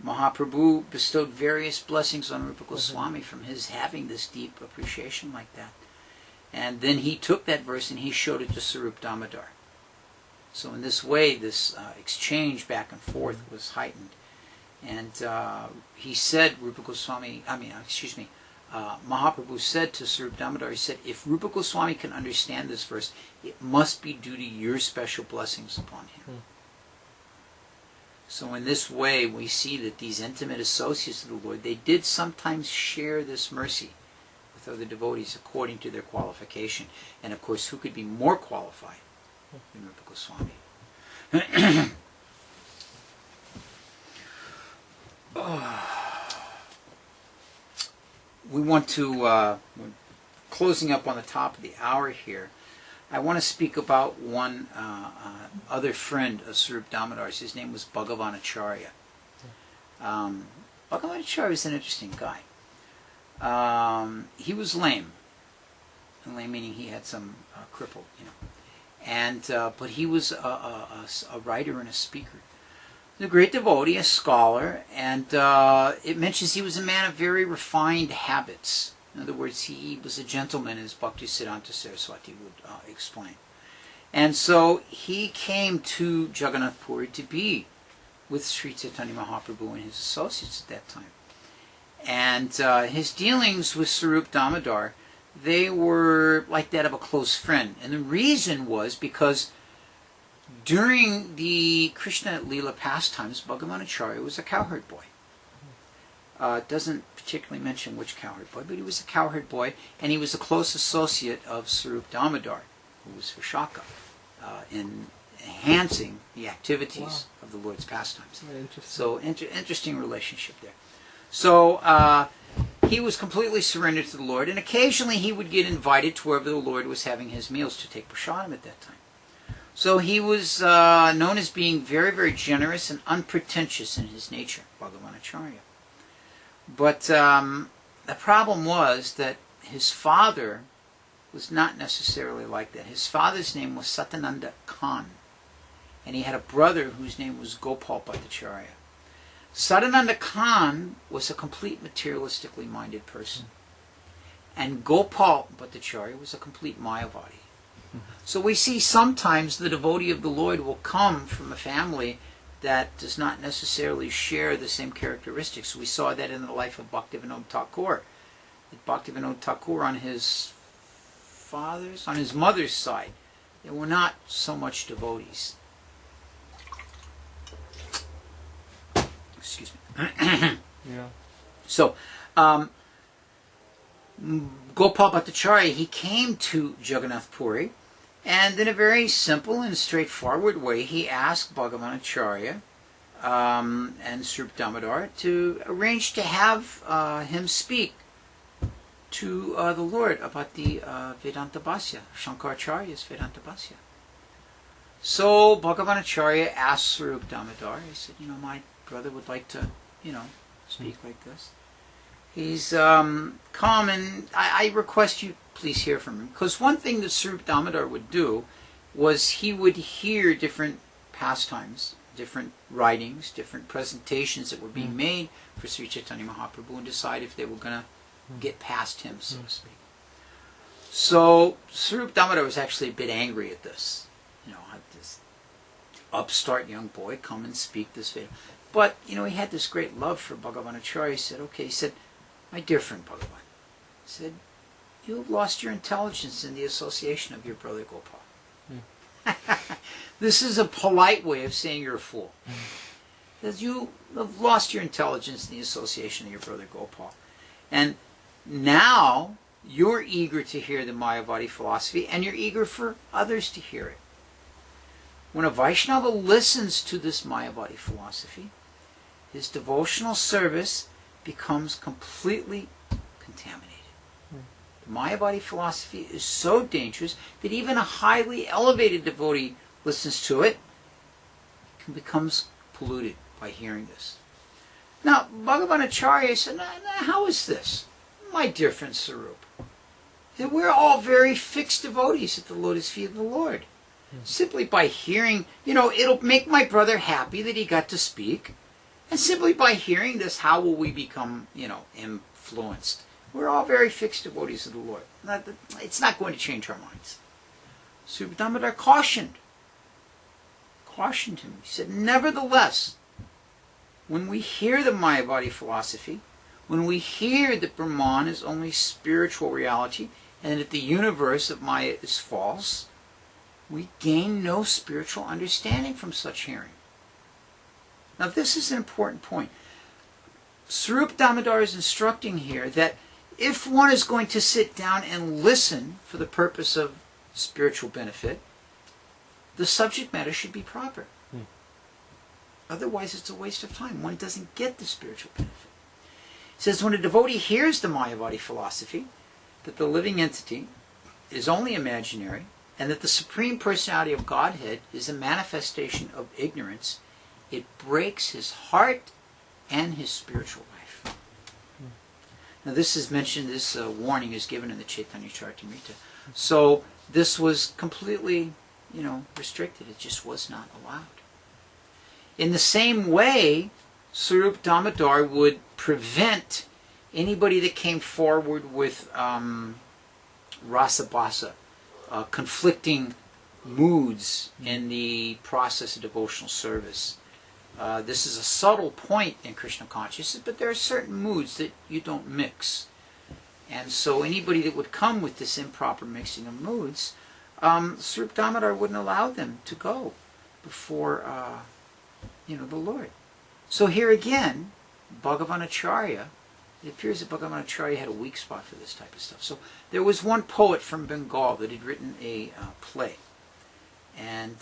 Mahaprabhu bestowed various blessings on Rupa Goswami from his having this deep appreciation like that. And then he took that verse and he showed it to Svarupa Damodar. So in this way, this exchange back and forth was heightened. And he said, Mahaprabhu said to Svarupa Damodar, he said, if Rupa Goswami can understand this verse, it must be due to your special blessings upon him. So in this way, we see that these intimate associates of the Lord, they did sometimes share this mercy with other devotees according to their qualification. And of course, who could be more qualified than Rupa Goswami? We want to, we're closing up on the top of the hour here. I want to speak about one other friend of Svarupa Damodar's. His name was Bhagavanacharya. Bhagavanacharya was an interesting guy. He was lame. And lame meaning he had some crippled, And but he was a writer and a speaker. A great devotee, a scholar, and it mentions he was a man of very refined habits. In other words, he was a gentleman, as Bhaktisiddhanta Saraswati would explain. And so he came to Jagannath Puri to be with Sri Chaitanya Mahaprabhu and his associates at that time. And his dealings with Svarupa Damodar, they were like that of a close friend. And the reason was because during the Krishna Leela pastimes, Bhagavanacharya was a cowherd boy. It doesn't particularly mention which cowherd boy, but he was a cowherd boy, and he was a close associate of Svarupa Damodar, who was Vishaka, in enhancing the activities of the Lord's pastimes. So interesting relationship there. So he was completely surrendered to the Lord, and occasionally he would get invited to wherever the Lord was having his meals to take prasadam at that time. So he was known as being very, very generous and unpretentious in his nature, Bhagavanacharya. But the problem was that his father was not necessarily like that. His father's name was Satananda Khan, and he had a brother whose name was Gopal Bhattacharya. Satananda Khan was a complete materialistically minded person, and Gopal Bhattacharya was a complete Mayavadi. So we see sometimes the devotee of the Lord will come from a family that does not necessarily share the same characteristics. We saw that in the life of Bhaktivinoda Thakur. Bhaktivinoda Thakur, on his mother's side, they were not so much devotees. Excuse me. Yeah. So, Gopal Bhattacharya, he came to Jagannath Puri, and in a very simple and straightforward way, he asked Bhagavanacharya and Svarupa Damodara to arrange to have him speak to the Lord about the Vedanta Bhasya, Shankaracharya's Vedanta Bhasya. So Bhagavanacharya asked Svarupa Damodara, he said, my brother would like to, speak like this. He's come, and I request you please hear from him. Because one thing that Svarupa Damodara would do was he would hear different pastimes, different writings, different presentations that were being made for Sri Chaitanya Mahaprabhu, and decide if they were going to get past him, so to speak. So Svarupa Damodara was actually a bit angry at this. Had this upstart young boy come and speak this Veda. But, he had this great love for Bhagavanacharya. He said, my dear friend Bhagavan, he said, you have lost your intelligence in the association of your brother Gopal. This is a polite way of saying you're a fool. Because you have lost your intelligence in the association of your brother Gopal. And now you're eager to hear the Mayavadi philosophy, and you're eager for others to hear it. When a Vaishnava listens to this Mayavadi philosophy, his devotional service becomes completely contaminated. The Mayavadi philosophy is so dangerous that even a highly elevated devotee listens to it and becomes polluted by hearing this. Now, Bhagavanacharya said, how is this? My dear friend Svarupa, that we're all very fixed devotees at the lotus feet of the Lord. Simply by hearing, it'll make my brother happy that he got to speak. And simply by hearing this, how will we become, influenced? We're all very fixed devotees of the Lord. It's not going to change our minds. Svarupa Damodara cautioned him. He said, nevertheless, when we hear the Mayavadi philosophy, when we hear that Brahman is only spiritual reality and that the universe of Maya is false, we gain no spiritual understanding from such hearing. Now this is an important point. Svarupa Damodara is instructing here that if one is going to sit down and listen for the purpose of spiritual benefit, the subject matter should be proper. Otherwise it's a waste of time. One doesn't get the spiritual benefit. It says when a devotee hears the Mayavadi philosophy, that the living entity is only imaginary, and that the Supreme Personality of Godhead is a manifestation of ignorance, it breaks his heart and his spiritual life. Now this is mentioned, this warning is given in the Chaitanya Charitamrita. So this was completely, restricted. It just was not allowed. In the same way, Svarupa Damodara would prevent anybody that came forward with rasa bhasa, conflicting moods in the process of devotional service. This is a subtle point in Krishna consciousness, but there are certain moods that you don't mix. And so anybody that would come with this improper mixing of moods, Svarupa Damodara wouldn't allow them to go before the Lord. So here again, Bhagavanacharya, it appears that Bhagavanacharya had a weak spot for this type of stuff. So there was one poet from Bengal that had written a play. And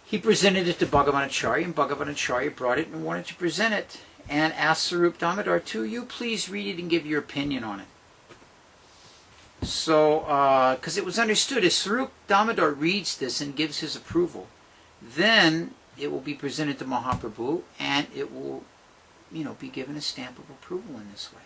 he presented it to Bhagavanacharya, and Bhagavanacharya brought it and wanted to present it, and asked Svarupa Damodara, you please read it and give your opinion on it. So, because it was understood, if Svarupa Damodar reads this and gives his approval, then it will be presented to Mahaprabhu, and it will, be given a stamp of approval in this way.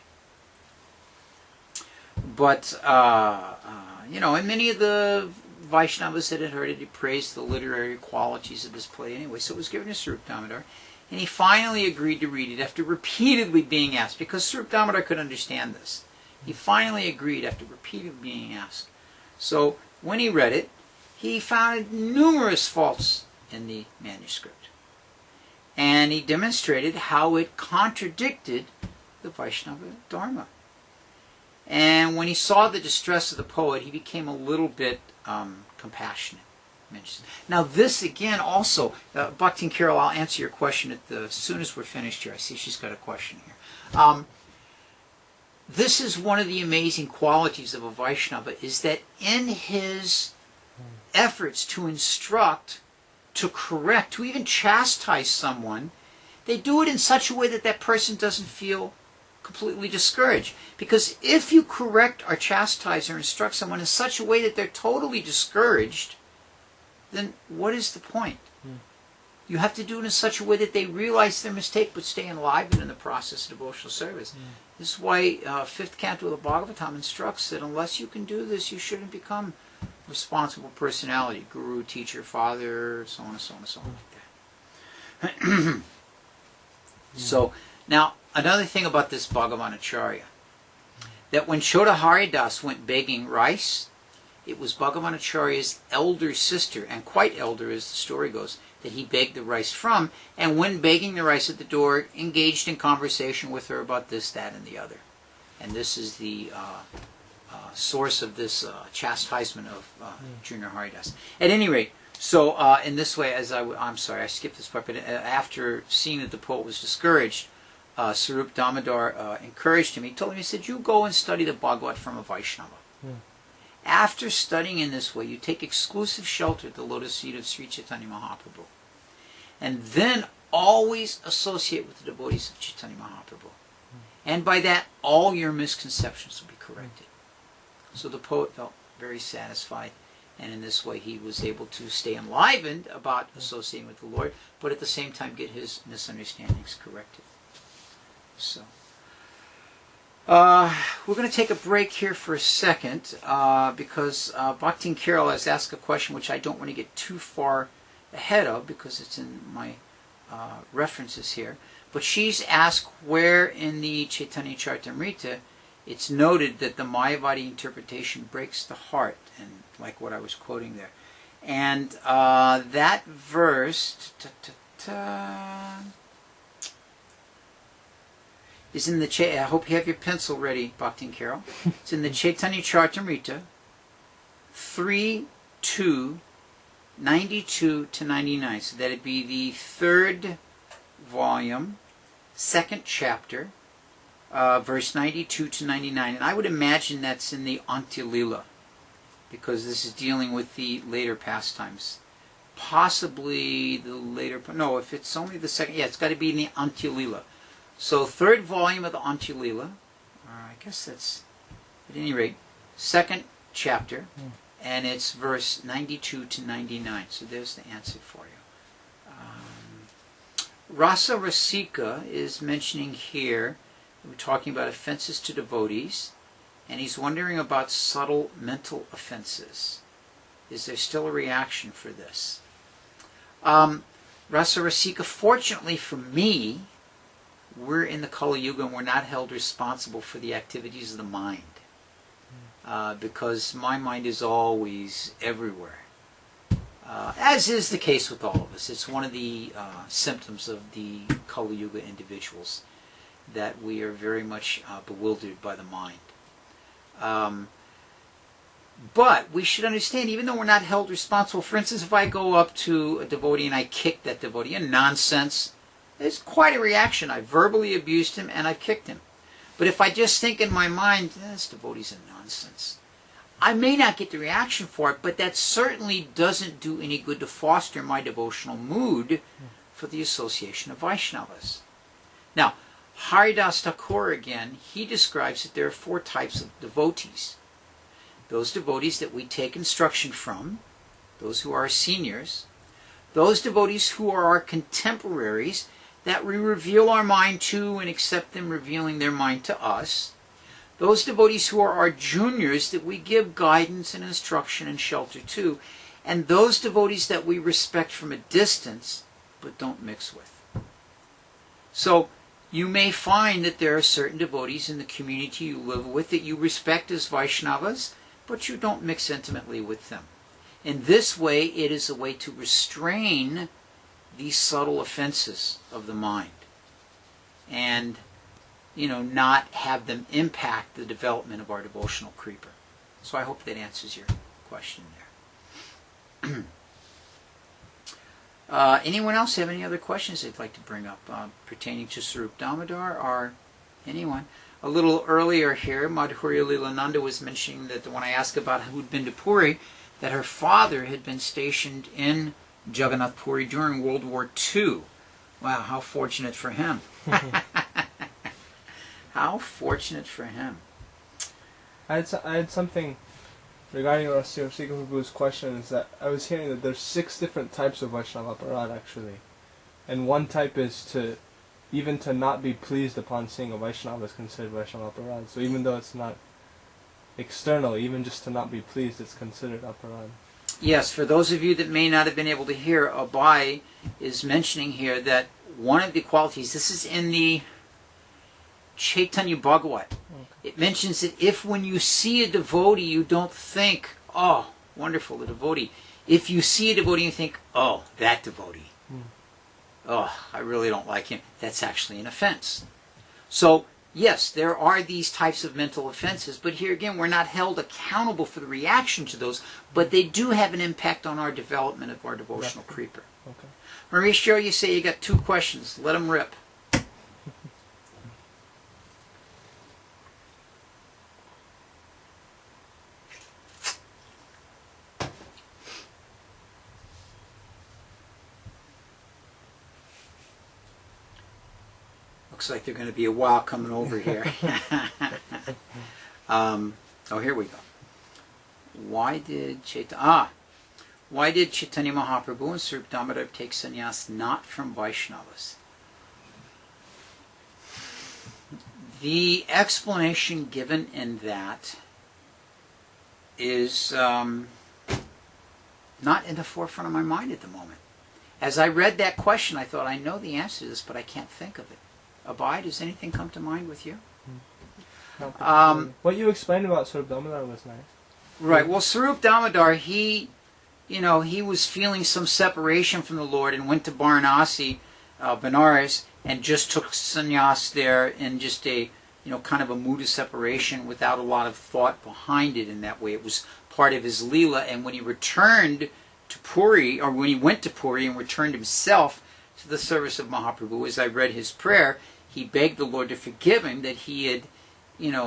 But, and many of the Vaishnavas that had heard it, he praised the literary qualities of this play anyway, so it was given to Svarupa Damodar, and he finally agreed to read it after repeatedly being asked, because Svarupa Damodar could understand this. He finally agreed after repeatedly being asked. So when he read it, he found numerous faults in the manuscript. And he demonstrated how it contradicted the Vaishnava Dharma. And when he saw the distress of the poet, he became a little bit compassionate. Now this again also, Bhakti and Carol, I'll answer your question as soon as we're finished here. I see she's got a question here. This is one of the amazing qualities of a Vaishnava, is that in his efforts to instruct, to correct, to even chastise someone, they do it in such a way that that person doesn't feel completely discouraged. Because if you correct or chastise or instruct someone in such a way that they're totally discouraged, then what is the point? You have to do it in such a way that they realize their mistake but stay enlivened in the process of devotional service. This is why 5th canto of the Bhagavatam instructs that unless you can do this, you shouldn't become responsible personality, guru, teacher, father, so on and so on and so on like that. So, now, another thing about this Bhagavanacharya, that when Chota Haridas went begging rice, it was Bhagavanacharya's elder sister, and quite elder as the story goes, that he begged the rice from, and when begging the rice at the door, engaged in conversation with her about this, that, and the other. And this is the source of this chastisement of Junior Haridas. At any rate, so in this way, I'm sorry, I skipped this part, but after seeing that the poet was discouraged, Svarupa Damodar encouraged him. He told him, he said, you go and study the Bhagavat from a Vaishnava. After studying in this way, you take exclusive shelter at the lotus feet of Sri Chaitanya Mahaprabhu. And then always associate with the devotees of Chaitanya Mahaprabhu. And by that, all your misconceptions will be corrected. So the poet felt very satisfied, and in this way he was able to stay enlivened about associating with the Lord, but at the same time get his misunderstandings corrected. So we're going to take a break here for a second because Bhakti and Carol has asked a question which I don't want to get too far ahead of because it's in my references here. But she's asked where in the Chaitanya Charitamrita it's noted that the Mayavadi interpretation breaks the heart, and like what I was quoting there. And that verse is in the I hope you have your pencil ready, Bhakti and Carol. It's in the Chaitanya Charitamrita 3:2, 92 to 99. So that'd be the 3rd volume, 2nd chapter, verse 92 to 99. And I would imagine that's in the Antilila, because this is dealing with the later pastimes. Possibly the later, no, if it's only the 2nd, yeah, it's got to be in the Antilila. So 3rd volume of the Antilila, I guess that's, at any rate, 2nd chapter, and it's verse 92 to 99. So there's the answer for you. Rasa Rasika is mentioning here, we're talking about offenses to devotees, and he's wondering about subtle mental offenses. Is there still a reaction for this? Rasa Rasika, fortunately for me, we're in the Kali Yuga and we're not held responsible for the activities of the mind. Because my mind is always everywhere. As is the case with all of us. It's one of the symptoms of the Kali Yuga individuals, that we are very much bewildered by the mind. But we should understand, even though we're not held responsible, for instance, if I go up to a devotee and I kick that devotee, nonsense, it's quite a reaction. I verbally abused him and I've kicked him. But if I just think in my mind, this devotee's a nonsense, I may not get the reaction for it, but that certainly doesn't do any good to foster my devotional mood for the association of Vaishnavas. Now, Haridas Thakur again, he describes that there are 4 types of devotees. those devotees that we take instruction from, those who are our seniors, those devotees who are our contemporaries, that we reveal our mind to and accept them revealing their mind to us, those devotees who are our juniors that we give guidance and instruction and shelter to, and those devotees that we respect from a distance but don't mix with. So you may find that there are certain devotees in the community you live with that you respect as Vaishnavas, but you don't mix intimately with them. In this way, it is a way to restrain these subtle offenses of the mind and, not have them impact the development of our devotional creeper. So I hope that answers your question there. Anyone else have any other questions they'd like to bring up pertaining to Svarupa Damodar or anyone? A little earlier here, Madhurya Leelananda was mentioning that when I asked about who'd been to Puri, that her father had been stationed in Jagannath Puri during World War II. Wow, how fortunate for him. How fortunate for him. I had something regarding Rasika Prabhu's question, is that I was hearing that there's 6 different types of Vaishnava Aparad actually. And one type is to not be pleased upon seeing a Vaishnava is considered Vaishnava Aparad. So even though it's not external, even just to not be pleased, it's considered Aparad. Yes, for those of you that may not have been able to hear, Abai is mentioning here that one of the qualities, this is in the Chaitanya Bhagavat. It mentions that if when you see a devotee you don't think, oh, wonderful, the devotee. If you see a devotee and you think, oh, that devotee. Oh, I really don't like him. That's actually an offense. So, yes, there are these types of mental offenses, but here again, we're not held accountable for the reaction to those, but they do have an impact on our development of our devotional creeper. Okay. Mauricio, you say you got 2 questions. Let them rip. Looks like they're going to be a while coming over here. Here we go. Why did Chaitanya Mahaprabhu and Svarupa Damodar take sannyas not from Vaishnavas? The explanation given in that is not in the forefront of my mind at the moment. As I read that question, I thought, I know the answer to this, but I can't think of it. Abai, does anything come to mind with you? What you explained about Svarupa Damodar was nice. Right. Well, Svarupa Damodar, he was feeling some separation from the Lord and went to Varanasi, Benares, and just took sannyas there in just a, kind of a mood of separation without a lot of thought behind it in that way. It was part of his Leela, and when he returned to Puri, or when he went to Puri and returned himself to the service of Mahaprabhu, as I read his prayer, he begged the Lord to forgive him that he had,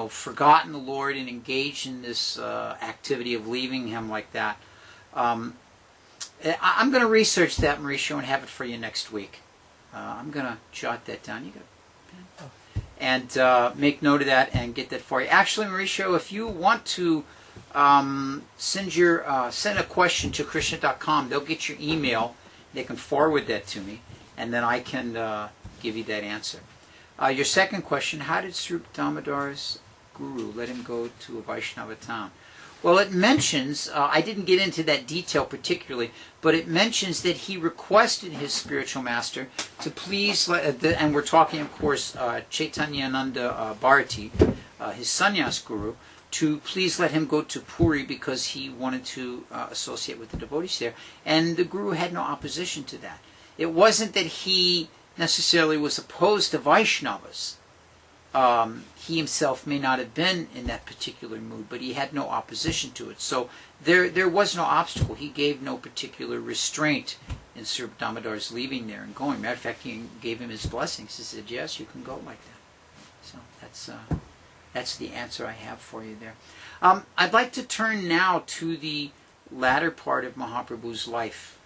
forgotten the Lord and engaged in this activity of leaving him like that. I'm going to research that, Mauricio, and have it for you next week. I'm going to jot that down. You got a pen? And make note of that and get that for you. Actually, Mauricio, if you want to send a question to Krishna.com, they'll get your email. They can forward that to me, and then I can give you that answer. Your second question, how did Svarupa Damodar's guru let him go to a Vaishnava town? Well, it mentions, I didn't get into that detail particularly, but it mentions that he requested his spiritual master to please, and we're talking, of course, Chaitanyananda Bharati, his sannyas guru, to please let him go to Puri because he wanted to associate with the devotees there. And the guru had no opposition to that. It wasn't that he necessarily was opposed to Vaishnavas. He himself may not have been in that particular mood, but he had no opposition to it. So there was no obstacle. He gave no particular restraint in Svarupa Damodar's leaving there and going. Matter of fact, he gave him his blessings. He said, yes, you can go like that. So that's the answer I have for you there. I'd like to turn now to the latter part of Mahaprabhu's life,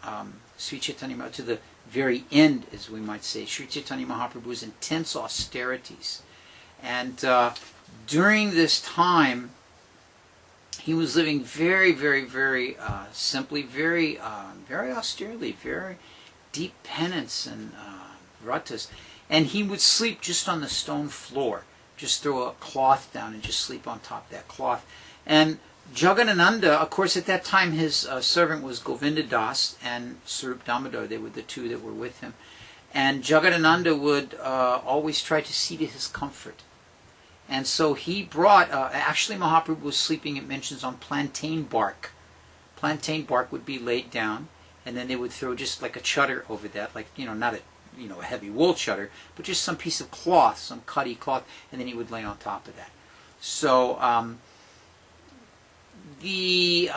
Sri Chaitanya Mahaprabhu, to the very end, as we might say, Sri Chaitanya Mahaprabhu's intense austerities. And during this time, he was living very, very, very simply, very, very austerely, very deep penance and vratas. And he would sleep just on the stone floor, just throw a cloth down and just sleep on top of that cloth. And Jagadananda, of course, at that time his servant was Govinda Das and Svarupa Damodara. They were the two that were with him. And Jagadananda would always try to see to his comfort. And so he brought, actually Mahaprabhu was sleeping, it mentions, on plantain bark. Plantain bark would be laid down, and then they would throw just like a chudder over that, like, not a heavy wool chudder, but just some piece of cloth, some cutty cloth, and then he would lay on top of that. So the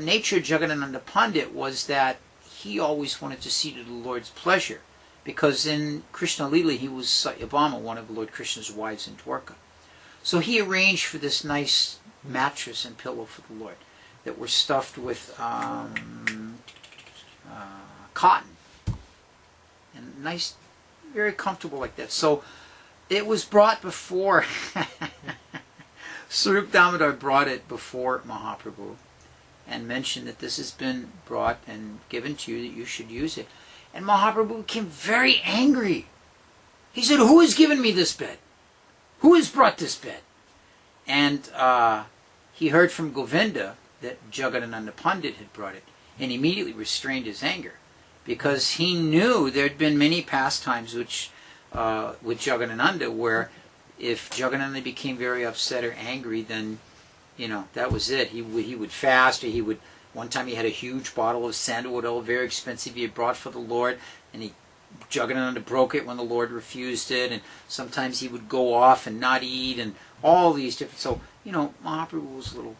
nature of Jagadananda Pandit was that he always wanted to see to the Lord's pleasure, because in Krishna Lila he was Satyabhama, one of Lord Krishna's wives in Dwarka. So he arranged for this nice mattress and pillow for the Lord that were stuffed with cotton. And nice, very comfortable like that. So it was brought before, Svarupa Damodar brought it before Mahaprabhu and mentioned that this has been brought and given to you, that you should use it. And Mahaprabhu became very angry. He said, "Who has given me this bed? Who has brought this bed?" And he heard from Govinda that Jagadananda Pandit had brought it, and immediately restrained his anger, because he knew there had been many pastimes which, with Jagadananda, where if Jagadananda became very upset or angry, then that was it. He would fast, or he would. One time he had a huge bottle of sandalwood oil, very expensive, he had brought for the Lord, and Jagadananda broke it when the Lord refused it, and sometimes he would go off and not eat, and all these different. So Mahaprabhu was a little,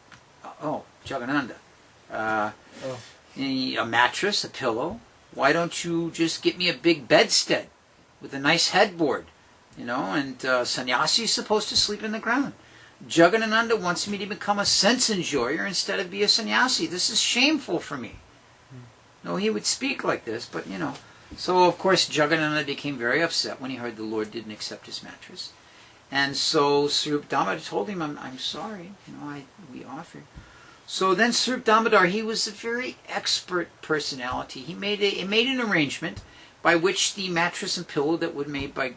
Jagadananda, a mattress, a pillow. Why don't you just get me a big bedstead with a nice headboard, and sannyasi is supposed to sleep in the ground. Jagadananda wants me to become a sense enjoyer instead of be a sannyasi. This is shameful for me. No, he would speak like this, but So, of course, Jagadananda became very upset when he heard the Lord didn't accept his mattress. And so Svarupa Damodar told him, I'm sorry, we offered. So then Svarupa Damodar, he was a very expert personality. He made an arrangement by which the mattress and pillow that were made by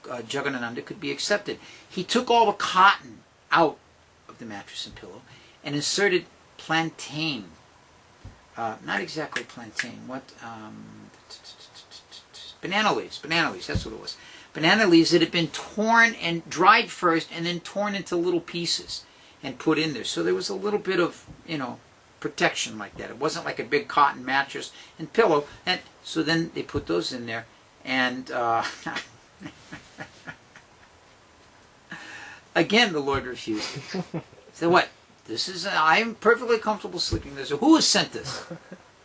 Jagadananda could be accepted. He took all the cotton out of the mattress and pillow and inserted plantain. Not exactly plantain. Banana leaves, that's what it was. Banana leaves that had been torn and dried first and then torn into little pieces and put in there. So there was a little bit of, protection like that. It wasn't like a big cotton mattress and pillow. And so then they put those in there. And again, the Lord refused it. He said, "What? I'm perfectly comfortable sleeping there. So who has sent this?"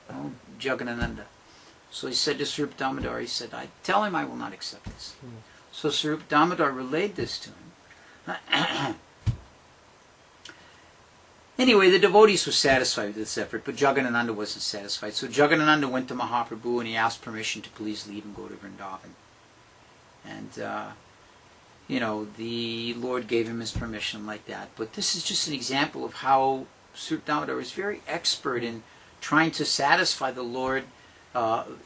Oh, Jagadananda. So he said to Svarupa Damodar, he said, "I tell him I will not accept this." So Svarupa Damodar relayed this to him. Anyway, the devotees were satisfied with this effort, but Jagadananda wasn't satisfied. So Jagadananda went to Mahaprabhu and he asked permission to please leave and go to Vrindavan. And, the Lord gave him his permission like that. But this is just an example of how Svarupa Damodar was very expert in trying to satisfy the Lord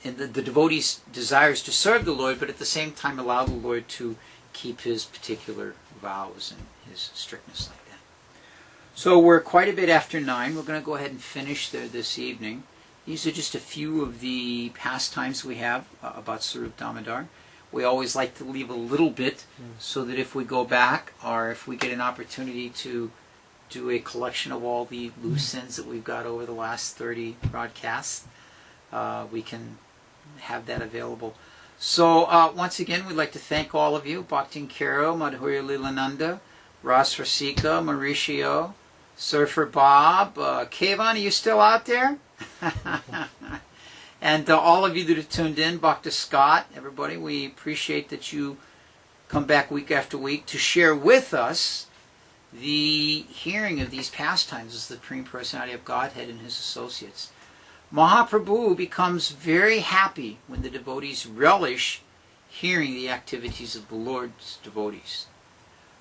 in the devotee's desires to serve the Lord, but at the same time allow the Lord to keep his particular vows and his strictness like that. So we're quite a bit after 9. We're going to go ahead and finish there this evening. These are just a few of the pastimes we have about Svarupa Damodar. We always like to leave a little bit so that if we go back or if we get an opportunity to do a collection of all the loose ends that we've got over the last 30 broadcasts, we can have that available. So once again, we'd like to thank all of you, Bhaktin Karo, Madhurya Lilananda, Ras Rasika, Mauricio, Surfer Bob, Kevan, are you still out there? And all of you that have tuned in, Bhakta Scott, everybody, we appreciate that you come back week after week to share with us the hearing of these pastimes as the Supreme Personality of Godhead and his associates. Mahaprabhu becomes very happy when the devotees relish hearing the activities of the Lord's devotees.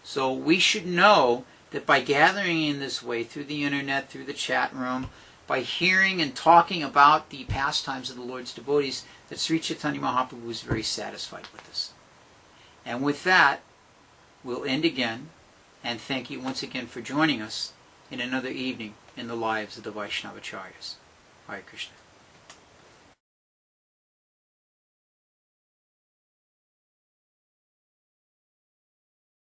So we should know that by gathering in this way through the internet, through the chat room, by hearing and talking about the pastimes of the Lord's devotees, that Sri Chaitanya Mahaprabhu was very satisfied with us. And with that, we'll end again, and thank you once again for joining us in another evening in the lives of the Vaishnavacharyas. Hare Krishna.